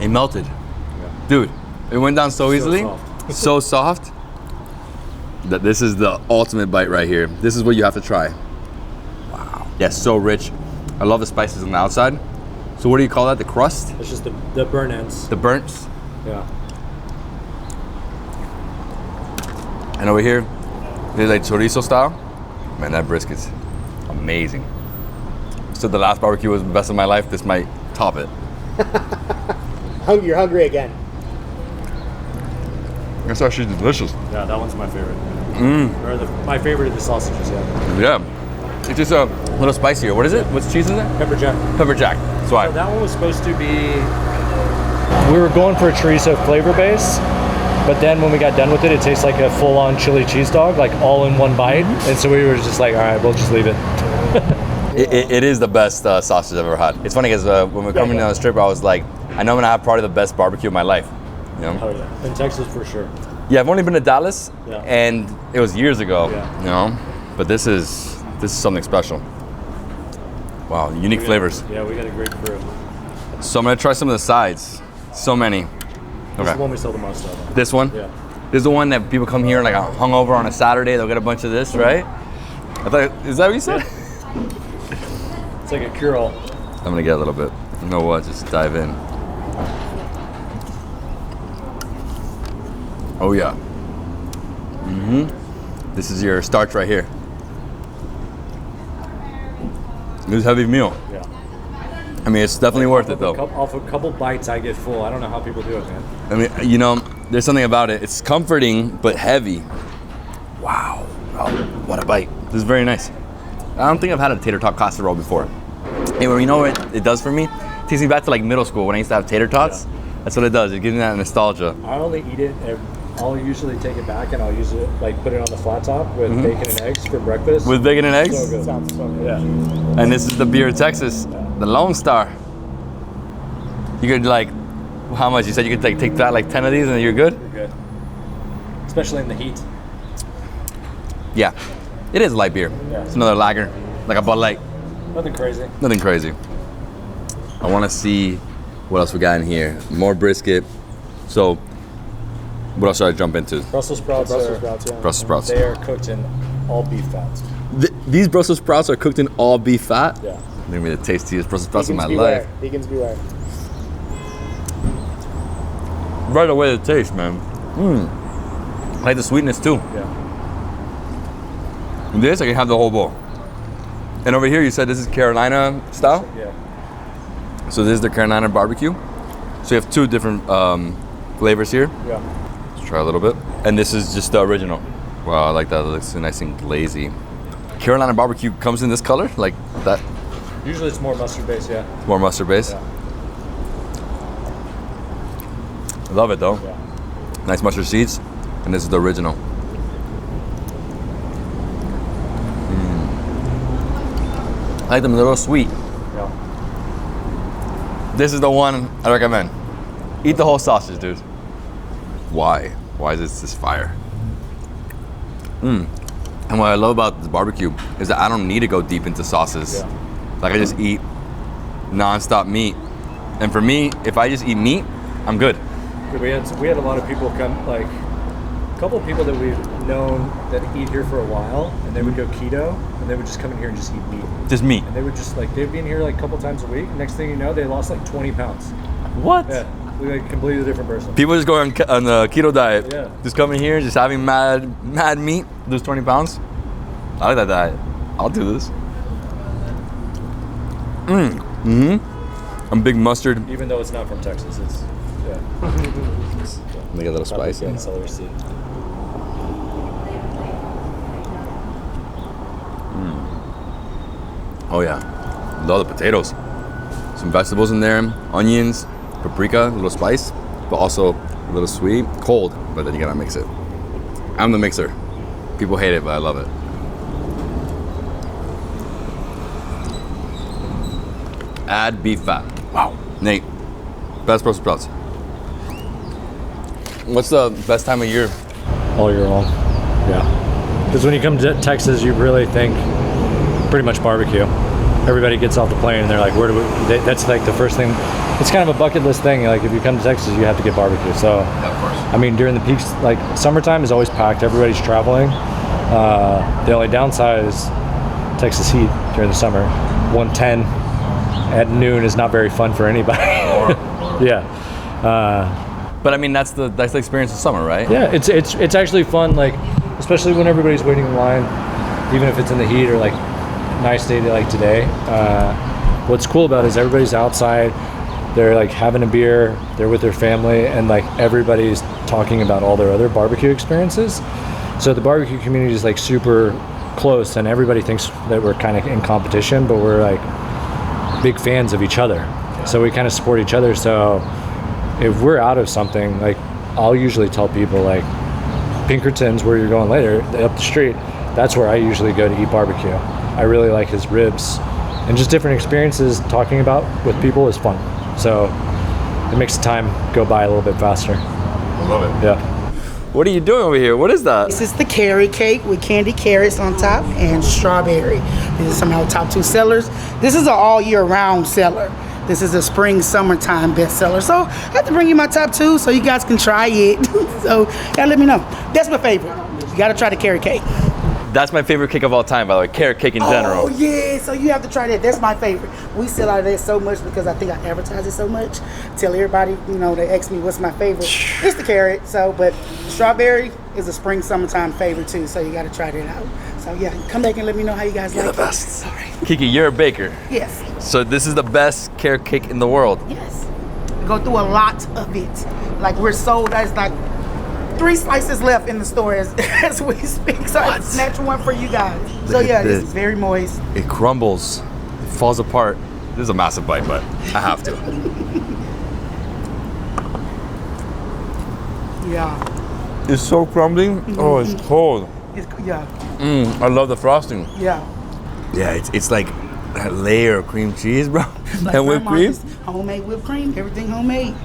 Speaker 2: It melted.
Speaker 3: Yeah.
Speaker 2: Dude, it went down so easily.
Speaker 3: soft.
Speaker 2: So soft. That this is the ultimate bite right here. This is what you have to try. Wow. Yeah, so rich. I love the spices on the outside. So what do you call that? The crust?
Speaker 3: It's just the burn ends.
Speaker 2: The burnt?
Speaker 3: Yeah.
Speaker 2: And over here, there's like chorizo style. Man, that brisket's amazing. So the last barbecue was the best of my life. This might top it.
Speaker 7: You're hungry again.
Speaker 2: It's actually delicious.
Speaker 3: Yeah, that one's my favorite. Or my favorite of the sausages, yeah.
Speaker 2: Yeah. It's just a little spicier. What is it? What's cheese in there?
Speaker 3: Pepper jack.
Speaker 2: Pepper jack. That's why.
Speaker 3: So that one was supposed to be, we were going for a chorizo flavor base, but then when we got done with it, it tastes like a full-on chili cheese dog, like all in one bite. And so we were just like, all right, we'll just leave it.
Speaker 2: It is the best sausage I've ever had. It's funny because when we were coming down the strip, I was like, I know I'm gonna have probably the best barbecue of my life. You know?
Speaker 3: Oh yeah, in Texas for sure.
Speaker 2: Yeah, I've only been to Dallas,
Speaker 3: Yeah.
Speaker 2: and it was years ago.
Speaker 3: Yeah.
Speaker 2: You know, but this is something special. Wow, unique flavors.
Speaker 3: Yeah, we got a great crew.
Speaker 2: So I'm gonna try some of the sides. So many.
Speaker 3: This is the
Speaker 2: Okay.
Speaker 3: one we sell the most of.
Speaker 2: This one.
Speaker 3: Yeah.
Speaker 2: This is the one that people come here like hungover on a Saturday. They'll get a bunch of this, right? I thought, is that what you said?
Speaker 3: It's like a cure-all.
Speaker 2: I'm gonna get a little bit. You know what? Just dive in. Oh yeah. This is your starch right here. This is a heavy meal.
Speaker 3: Yeah.
Speaker 2: I mean, it's definitely worth it though.
Speaker 3: Off a couple bites, I get full. I don't know how people do it, man.
Speaker 2: I mean, you know, there's something about it. It's comforting but heavy. Wow. Oh, what a bite. This is very nice. I don't think I've had a tater tot casserole before. Hey, well, you know what it does for me? It takes me back to like middle school when I used to have tater tots. Yeah. That's what it does. It gives me that nostalgia.
Speaker 3: I only eat it, and I'll usually take it back and I'll use it, like put it on the flat top with bacon and eggs for breakfast.
Speaker 2: With bacon and eggs?
Speaker 3: So good. Sounds so good. Yeah.
Speaker 2: And this is the beer of Texas, the Lone Star. You could like, how much? You said you could take that like 10 of these and you're good?
Speaker 3: You're good. Especially in the heat.
Speaker 2: Yeah, it is light beer.
Speaker 3: Yeah.
Speaker 2: It's another lager, like a Bud Light.
Speaker 3: Nothing crazy.
Speaker 2: Nothing crazy. I want to see what else we got in here. More brisket. So, what else should I jump into?
Speaker 3: Brussels sprouts. Yeah.
Speaker 2: Brussels sprouts.
Speaker 3: They are cooked in all beef fats.
Speaker 2: These Brussels sprouts are cooked in all beef fat?
Speaker 3: Yeah.
Speaker 2: They're gonna be the tastiest Brussels sprouts in my
Speaker 8: beware.
Speaker 2: life.
Speaker 8: Vegans beware.
Speaker 2: Right away, the taste, man. I like the sweetness too.
Speaker 3: Yeah.
Speaker 2: This, I can have the whole bowl. And over here, you said this is Carolina style?
Speaker 3: Yeah.
Speaker 2: So this is the Carolina barbecue. So you have two different flavors here.
Speaker 3: Yeah.
Speaker 2: Let's try a little bit. And this is just the original. Wow, I like that. It looks nice and glazy. Carolina barbecue comes in this color, like that.
Speaker 3: Usually it's more mustard based, yeah.
Speaker 2: More mustard base.
Speaker 3: Yeah.
Speaker 2: Love it though.
Speaker 3: Yeah.
Speaker 2: Nice mustard seeds. And this is the original. I like them a little sweet.
Speaker 3: Yeah.
Speaker 2: This is the one I recommend. Eat the whole sausage, dude. Why? Why is this fire? And what I love about the barbecue is that I don't need to go deep into sauces.
Speaker 3: Yeah.
Speaker 2: Like I just eat non-stop meat. And for me, if I just eat meat, I'm good.
Speaker 3: We had a lot of people come, like a couple of people that we've known that eat here for a while, and they would go keto, and they would just come in here and just eat meat.
Speaker 2: Just meat.
Speaker 3: And they would just like, they'd be in here like a couple times a week. Next thing you know, they lost like 20 pounds.
Speaker 2: What?
Speaker 3: Yeah, we're like a completely different person.
Speaker 2: People just go on the keto diet.
Speaker 3: Yeah.
Speaker 2: Just coming here, just having mad meat, lose 20 pounds. I like that diet. I'll do this. I'm big mustard.
Speaker 3: Even though it's not from Texas, it's yeah.
Speaker 2: Make it a little spicy.
Speaker 3: And celery seed.
Speaker 2: Oh yeah, love the potatoes. Some vegetables in there, onions, paprika, a little spice, but also a little sweet, cold, but then you gotta mix it. I'm the mixer. People hate it, but I love it. Add beef fat. Wow. Nate, best Brussels sprouts. What's the best time of year?
Speaker 3: All year long. Yeah. Because when you come to Texas, you really think pretty much barbecue. Everybody gets off the plane and they're like, where do we, that's like the first thing. It's kind of a bucket list thing. Like if you come to Texas, you have to get barbecue. So,
Speaker 2: Yeah, of course.
Speaker 3: I mean, during the peaks, like summertime is always packed. Everybody's traveling. The only downside is Texas heat during the summer. 110 at noon is not very fun for anybody. Yeah.
Speaker 2: But I mean, that's the experience of summer, right?
Speaker 3: Yeah, it's actually fun, like especially when everybody's waiting in line, even if it's in the heat or like nice day like today. What's cool about it is everybody's outside, they're like having a beer, they're with their family, and like everybody's talking about all their other barbecue experiences. So the barbecue community is like super close, and everybody thinks that we're kind of in competition, but we're like big fans of each other. So we kind of support each other. So if we're out of something, like I'll usually tell people like Pinkerton's where you're going later, up the street, that's where I usually go to eat barbecue. I really like his ribs, and just different experiences talking about with people is fun. So it makes the time go by a little bit faster.
Speaker 2: I love it.
Speaker 3: Yeah.
Speaker 2: What are you doing over here? What is that?
Speaker 8: This is the carrot cake with candy carrots on top and strawberry. These are some of our top 2 sellers. This is an all year round seller. This is a spring, summertime bestseller. So I have to bring you my top 2 so you guys can try it. So gotta let me know. That's my favorite. You gotta try the carrot cake.
Speaker 2: That's my favorite cake of all time, by the way. Carrot cake in general.
Speaker 8: Oh yeah, so you have to try that. That's my favorite. We sell out of that so much because I think I advertise it so much. Tell everybody, you know, they ask me what's my favorite. It's the carrot. So, but strawberry is a spring, summertime favorite too. So you got to try that out. So yeah, come back and let me know how you guys like it.
Speaker 2: The best.
Speaker 8: All right.
Speaker 2: Kiki, you're a baker.
Speaker 8: Yes.
Speaker 2: So this is the best carrot cake in the world.
Speaker 8: Yes. We go through a lot of it. Like we're sold as like 3 slices left in the store as we speak. So I snatch one for you guys. So yeah, this is very moist.
Speaker 2: It crumbles. It falls apart. This is a massive bite, but I have to.
Speaker 8: Yeah.
Speaker 2: It's so crumbling. Oh, it's cold.
Speaker 8: Yeah.
Speaker 2: I love the frosting.
Speaker 8: Yeah.
Speaker 2: Yeah, it's like that layer of cream cheese, bro.
Speaker 8: Like
Speaker 2: And whipped cream.
Speaker 8: Homemade whipped cream. Everything homemade.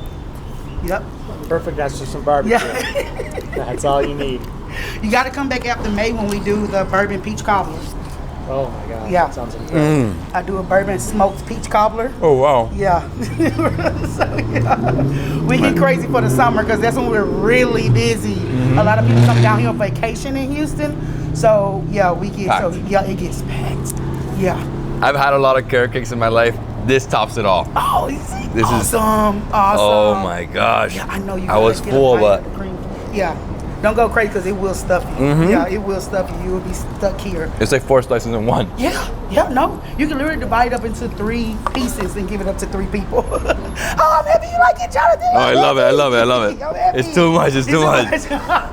Speaker 8: Yep.
Speaker 5: Perfect. That's just some barbecue.
Speaker 8: Yeah.
Speaker 5: That's all you need.
Speaker 8: You got to come back after May when we do the bourbon peach cobbler.
Speaker 5: Oh my God.
Speaker 8: Yeah.
Speaker 5: That sounds incredible.
Speaker 8: I do a bourbon smoked peach cobbler.
Speaker 2: Oh, wow.
Speaker 8: Yeah. So, yeah. We get crazy for the summer because that's when we're really busy. A lot of people come down here on vacation in Houston. So yeah, we get
Speaker 2: Packed.
Speaker 8: it gets packed. Yeah.
Speaker 2: I've had a lot of carrot cakes in my life. This tops it all.
Speaker 8: Oh,
Speaker 2: This is
Speaker 8: awesome.
Speaker 2: Oh my gosh.
Speaker 8: Yeah, I know you.
Speaker 2: I was
Speaker 8: gotta get
Speaker 2: full,
Speaker 8: a
Speaker 2: but
Speaker 8: bite of the cream. Yeah. Don't go crazy because it will stuff you. Yeah, it will stuff you. You will be stuck here.
Speaker 2: it's like 4 slices in one.
Speaker 8: Yeah, no. You can literally divide it up into 3 pieces and give it up to 3 people. Oh, I'm happy you like it, Jonathan.
Speaker 2: Oh, I love it. I love it. I love it.
Speaker 8: I'm happy.
Speaker 2: It's too much. It's too much.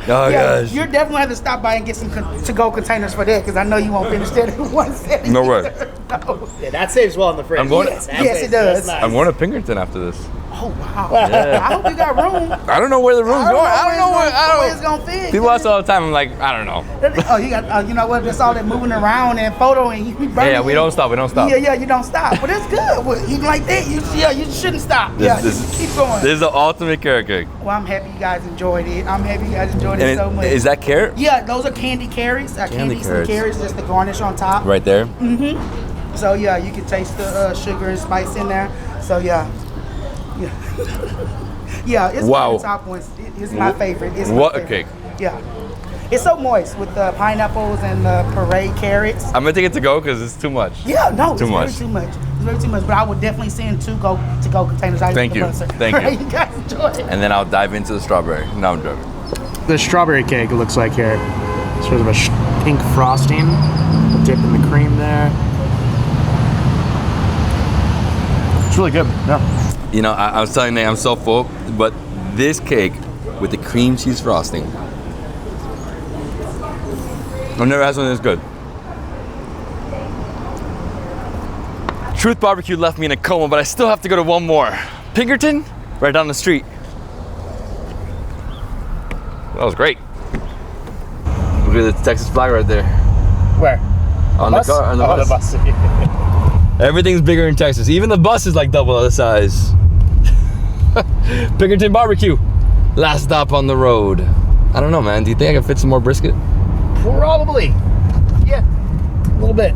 Speaker 2: Oh,
Speaker 8: Yeah,
Speaker 2: gosh.
Speaker 8: you're definitely have to stop by and get some to-go containers for that because I know you won't finish that in one setting.
Speaker 2: No way.
Speaker 8: No.
Speaker 5: Yeah, that saves well in the fridge.
Speaker 2: I'm going-
Speaker 8: Yes, it does.
Speaker 2: I'm going to Pinkerton after this.
Speaker 8: Oh, wow. I hope you got room.
Speaker 2: I don't know where the room's going. I don't know
Speaker 8: where it's going to fit.
Speaker 2: People ask all the time. I'm like, I don't know.
Speaker 8: Oh, you got, you know what? That's all that moving around and photoing. You be burning.
Speaker 2: Yeah, we don't stop. We don't stop.
Speaker 8: Yeah, you don't stop. But it's good. Well, even like that, you shouldn't stop. Keep going.
Speaker 2: This is the ultimate carrot cake.
Speaker 8: Well, I'm happy you guys enjoyed it. I'm happy you guys enjoyed it
Speaker 2: And
Speaker 8: so much.
Speaker 2: is that carrot?
Speaker 8: Yeah, those are candy carrots.
Speaker 2: Candy carrots.
Speaker 8: Carrots just to garnish on top.
Speaker 2: Right there.
Speaker 8: So yeah, you can taste the sugar and spice in there. So yeah. Yeah, it's one of the top ones. It's my favorite. It's my
Speaker 2: What a
Speaker 8: favorite.
Speaker 2: cake.
Speaker 8: Yeah. It's so moist with the pineapples and the puree carrots.
Speaker 2: I'm gonna take it to go because it's too much.
Speaker 8: Yeah, no,
Speaker 2: Too much.
Speaker 8: It's very too much. But I would definitely send 2 to-go containers. I
Speaker 2: Thank
Speaker 8: use
Speaker 2: you.
Speaker 8: the buzzer.
Speaker 2: Thank you.
Speaker 8: You guys enjoy it.
Speaker 2: And then I'll dive into the strawberry. No, I'm joking.
Speaker 5: The strawberry cake, it looks like here. Sort of a pink frosting. Dip in the cream there. It's really good. Yeah.
Speaker 2: You know, I was telling Nate I'm so full, but this cake with the cream cheese frosting, I've never had something this good. Truth BBQ left me in a coma, but I still have to go to one more. Pinkerton, right down the street. That was great. Look at the Texas flag right there.
Speaker 5: Where?
Speaker 2: On
Speaker 5: Bus?
Speaker 2: the car, on the
Speaker 5: Oh,
Speaker 2: bus.
Speaker 5: the bus.
Speaker 2: Everything's bigger in Texas. Even the bus is like double the size. Pinkerton barbecue. Last stop on the road. I don't know, man. Do you think I can fit some more brisket?
Speaker 5: Probably. Yeah. A little bit.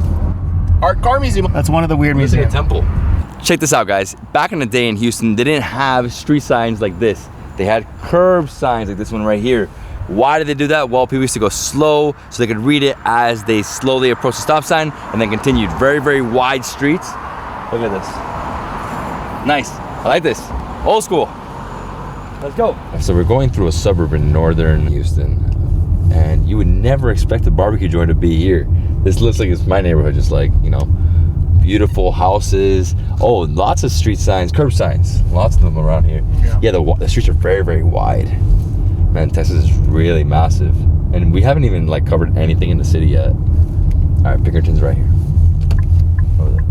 Speaker 5: Art Car Museum. That's one of the weird museums.
Speaker 2: Temple. Check this out, guys. Back in the day in Houston, they didn't have street signs like this. They had curb signs like this one right here. Why did they do that? Well, people used to go slow so they could read it as they slowly approached the stop sign and then continued. Very, very wide streets. Look at this. Nice. I like this. Old school. Let's go. So we're going through a suburb in northern Houston, and you would never expect a barbecue joint to be here. This looks like it's my neighborhood, just like, you know, beautiful houses. Oh, lots of street signs, curb signs. Lots of them around here. Yeah, the streets are very, very wide. Man, Texas is really massive. And we haven't even like covered anything in the city yet. right, Pinkerton's right here. Over there.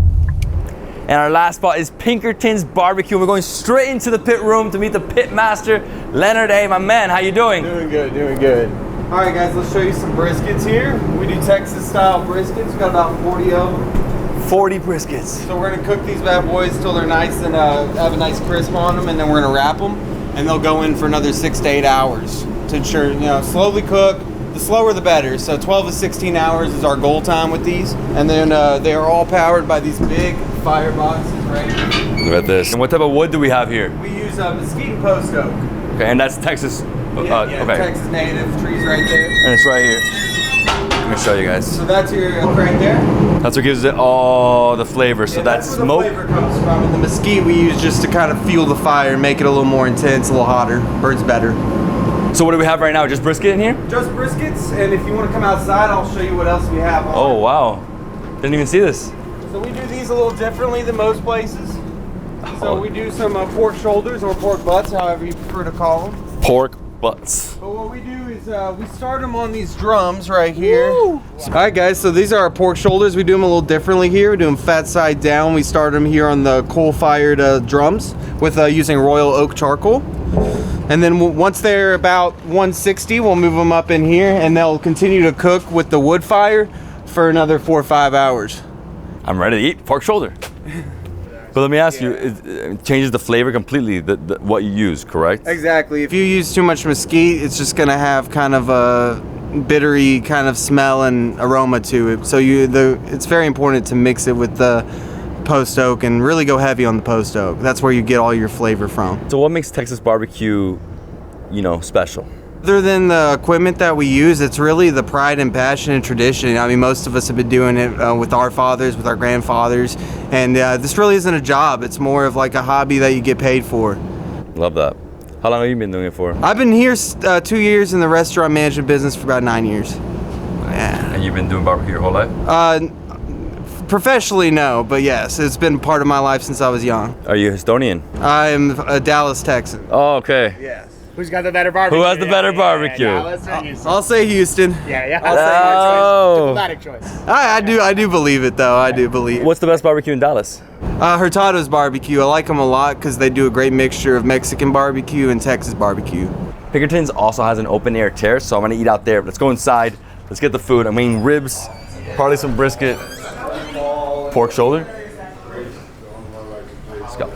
Speaker 2: And our last spot is Pinkerton's BBQ. We're going straight into the pit room to meet the pit master, Leonard. Hey, my man, how you doing?
Speaker 9: Doing good, doing good. All right, guys, let's show you some briskets here. We do Texas-style briskets. We've got about 40 of them.
Speaker 2: 40 briskets.
Speaker 9: So we're gonna cook these bad boys till they're nice and have a nice crisp on them, and then we're gonna wrap them, and they'll go in for another 6 to 8 hours to ensure, you know, slowly cook. The slower the better. So 12 to 16 hours is our goal time with these, and then they are all powered by these big fire boxes right here.
Speaker 2: Look at this. And what type of wood do we have here?
Speaker 9: We use mesquite and post oak.
Speaker 2: Okay, and that's Texas.
Speaker 9: Yeah,
Speaker 2: okay.
Speaker 9: Texas native trees right there.
Speaker 2: And it's right here. Let me show you guys.
Speaker 9: So that's your oak right there.
Speaker 2: That's what gives it all the flavor. So that's
Speaker 9: where
Speaker 2: smoke.
Speaker 9: the flavor comes from. And the mesquite we use just to kind of fuel the fire, make it a little more intense, a little hotter, burns better.
Speaker 2: So what do we have right now? Just brisket in here?
Speaker 9: Just briskets, and if you want to come outside, I'll show you what else we have on.
Speaker 2: Oh, wow. Didn't even see this.
Speaker 9: So we do these a little differently than most places. So we do some pork shoulders or pork butts, however you prefer to call them.
Speaker 2: Pork butts.
Speaker 9: But what we do is we start them on these drums right here. All right, guys, so these are our pork shoulders. We do them a little differently here. We do them fat side down. We start them here on the coal-fired drums with using royal oak charcoal. And then once they're about 160, we'll move them up in here, and they'll continue to cook with the wood fire for another 4 or 5 hours.
Speaker 2: I'm ready to eat pork shoulder. But let me ask you, it changes the flavor completely, what you use, correct?
Speaker 9: Exactly. If you use too much mesquite, it's just gonna have kind of a bittery kind of smell and aroma to it. So it's very important to mix it with the post oak and really go heavy on the post oak. That's where you get all your flavor from.
Speaker 2: So what makes Texas barbecue, you know, special?
Speaker 9: Other than the equipment that we use, it's really the pride and passion and tradition. I mean, most of us have been doing it with our fathers, with our grandfathers, and this really isn't a job. It's more of like a hobby that you get paid for.
Speaker 2: Love that. How long have you been doing it for?
Speaker 9: I've been here 2 years in the restaurant management business for about 9 years. Yeah.
Speaker 2: And you've been doing barbecue your whole life?
Speaker 9: Professionally, no, but yes, it's been part of my life since I was young.
Speaker 2: Are you Estonian?
Speaker 9: I'm a Dallas Texan.
Speaker 2: Oh, okay.
Speaker 5: Yes. Who's got the better barbecue?
Speaker 2: Who has the better barbecue?
Speaker 9: I'll say Houston.
Speaker 5: Yeah.
Speaker 2: Oh.
Speaker 5: Diplomatic choice.
Speaker 9: I do believe it though. I do believe.
Speaker 2: What's the best barbecue in Dallas?
Speaker 9: Hurtado's barbecue. I like them a lot because they do a great mixture of Mexican barbecue and Texas barbecue.
Speaker 2: Pinkerton's also has an open air terrace, so I'm gonna eat out there. Let's go inside. Let's get the food. I'm eating ribs, probably some brisket, pork shoulder. Let's go.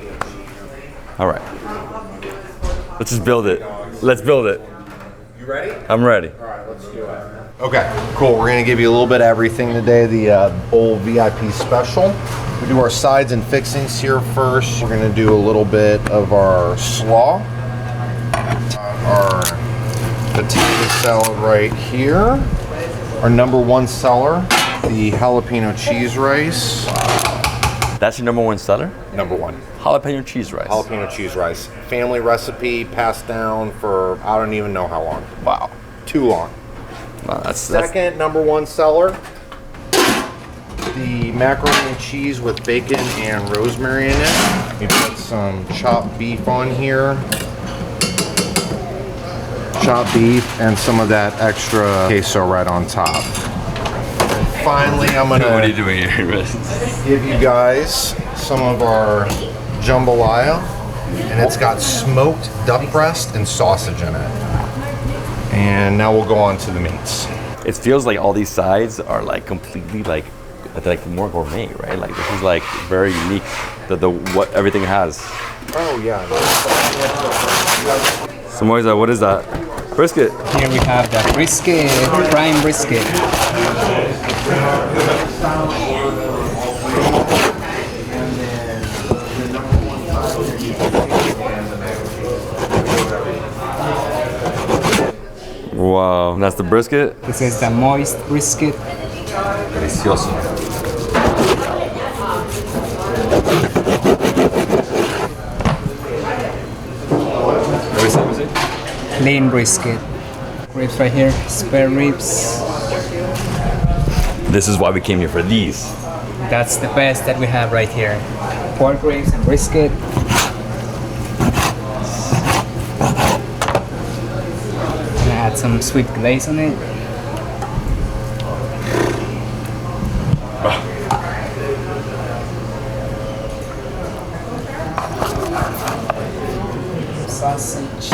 Speaker 2: All right. Let's just build it. Let's build it.
Speaker 10: You ready?
Speaker 2: I'm ready.
Speaker 10: All right, let's do it. Okay, cool. We're gonna give you a little bit of everything today. The bowl VIP special. We do our sides and fixings here first. We're gonna do a little bit of our slaw. Our potato salad right here. Our #1 seller, the jalapeno cheese rice.
Speaker 2: That's your #1 seller?
Speaker 10: #1.
Speaker 2: Jalapeno cheese rice.
Speaker 10: Jalapeno cheese rice. Family recipe passed down for I don't even know how long.
Speaker 2: Wow.
Speaker 10: Too long.
Speaker 2: Wow, that's
Speaker 10: Second #1 seller, the macaroni and cheese with bacon and rosemary in it. You put some chopped beef on here. Chopped beef and some of that extra queso right on top. And finally, I'm gonna
Speaker 2: What are you doing here?
Speaker 10: give you guys some of our jambalaya, and it's got smoked duck breast and sausage in it. And now we'll go on to the meats.
Speaker 2: It feels like all these sides are like completely like more gourmet, right? Like this is like very unique. The what everything has.
Speaker 10: Oh yeah.
Speaker 2: So Moisa, what is that? Brisket.
Speaker 11: Here we have the brisket, prime brisket.
Speaker 2: Wow, and that's the brisket?
Speaker 11: This is the moist brisket.
Speaker 2: Delicioso.
Speaker 11: Lean brisket. Ribs right here, spare ribs.
Speaker 2: This is why we came here, for these.
Speaker 11: That's the best that we have right here. Pork ribs and brisket. Gonna add some sweet glaze on it. Sausage.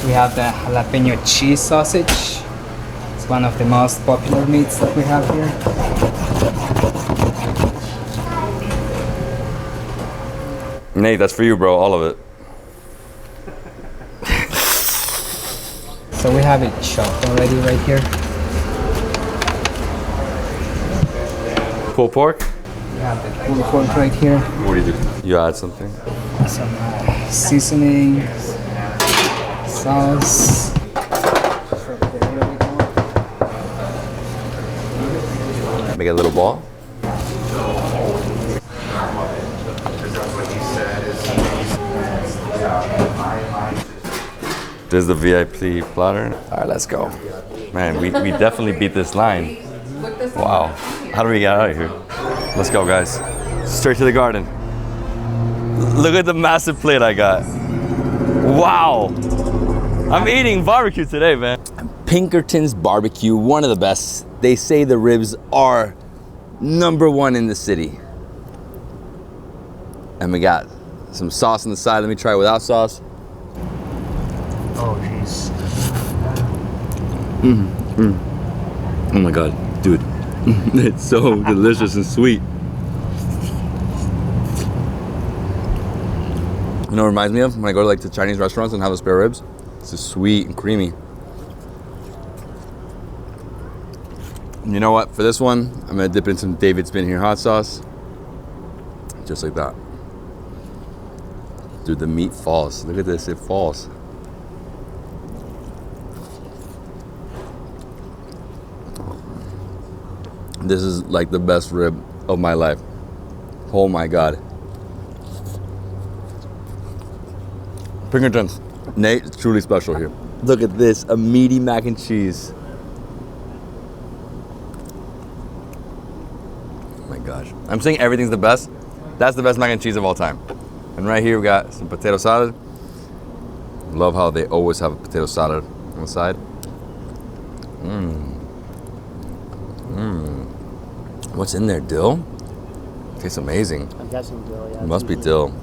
Speaker 11: We have the jalapeno cheese sausage. It's one of the most popular meats that we have here.
Speaker 2: Nate, that's for you, bro. All of it.
Speaker 11: So we have it chopped already right here.
Speaker 2: Pulled pork?
Speaker 11: We have the pulled pork right here.
Speaker 2: What do you do? You add something?
Speaker 11: Some seasoning, sauce.
Speaker 2: Make a little ball. This is the VIP platter. All right, let's go. Man, we definitely beat this line. Wow. How do we get out of here? Let's go, guys. Straight to the garden. Look at the massive plate I got. Wow. I'm eating barbecue today, man. Pinkerton's barbecue, one of the best. They say the ribs are #1 in the city. And we got some sauce on the side. Let me try it without sauce.
Speaker 5: Oh, jeez.
Speaker 2: Oh my God, dude. It's so delicious and sweet. You know what it reminds me of? When I go to like the Chinese restaurants and have the spare ribs. It's just sweet and creamy. And you know what? For this one, I'm gonna dip in some Davidsbeenhere hot sauce. Just like that. Dude, the meat falls. Look at this, it falls. This is like the best rib of my life. Oh my God. Pinkertons. Nate, it's truly special here. Look at this, a meaty mac and cheese. Oh my gosh. I'm saying everything's the best. That's the best mac and cheese of all time. And right here we got some potato salad. Love how they always have a potato salad on the side. What's in there, dill? Tastes amazing.
Speaker 5: I'm guessing dill, yeah.
Speaker 2: It must be dill.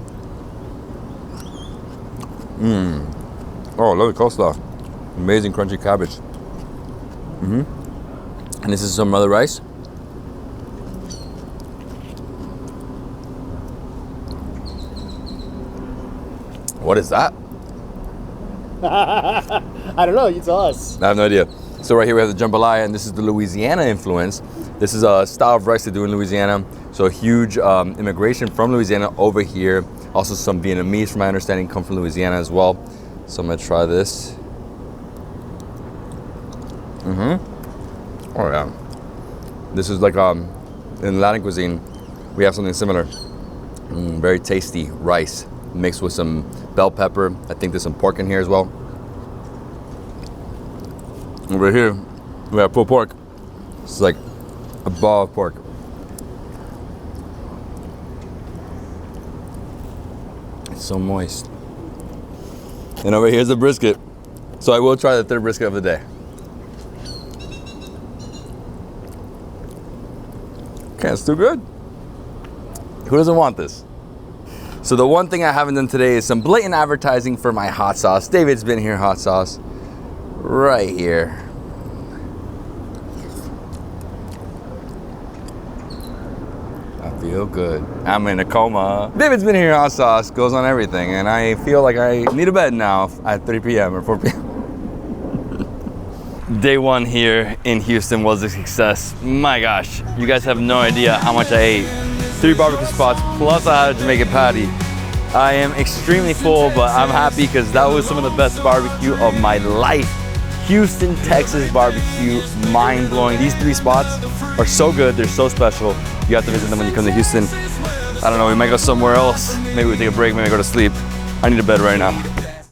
Speaker 2: Oh, lovely coleslaw. Amazing crunchy cabbage. And this is some other rice. What is that?
Speaker 5: I don't know, you tell us.
Speaker 2: I have no idea. So right here we have the jambalaya, and this is the Louisiana influence. This is a style of rice they do in Louisiana. So a huge immigration from Louisiana over here. Also some Vietnamese, from my understanding, come from Louisiana as well. So I'm gonna try this. Oh yeah. This is like in Latin cuisine, we have something similar. Very tasty rice mixed with some bell pepper. I think there's some pork in here as well. Over here, we have pulled pork. It's like a ball of pork. It's so moist. And over here's the brisket. So I will try the third brisket of the day. Okay, it's too good. Who doesn't want this? So the one thing I haven't done today is some blatant advertising for my hot sauce. Davidsbeenhere hot sauce. Right here. I feel good. I'm in a coma. Davidsbeenhere hot sauce goes on everything, and I feel like I need a bed now at 3 p.m. or 4 p.m. Day one here in Houston was a success. My gosh, you guys have no idea how much I ate. 3 barbecue spots, plus I had a Jamaican patty. I am extremely full, but I'm happy because that was some of the best barbecue of my life. Houston, Texas barbecue, mind-blowing. These 3 spots are so good, they're so special. You have to visit them when you come to Houston. I don't know, we might go somewhere else. Maybe we take a break, maybe go to sleep. I need a bed right now.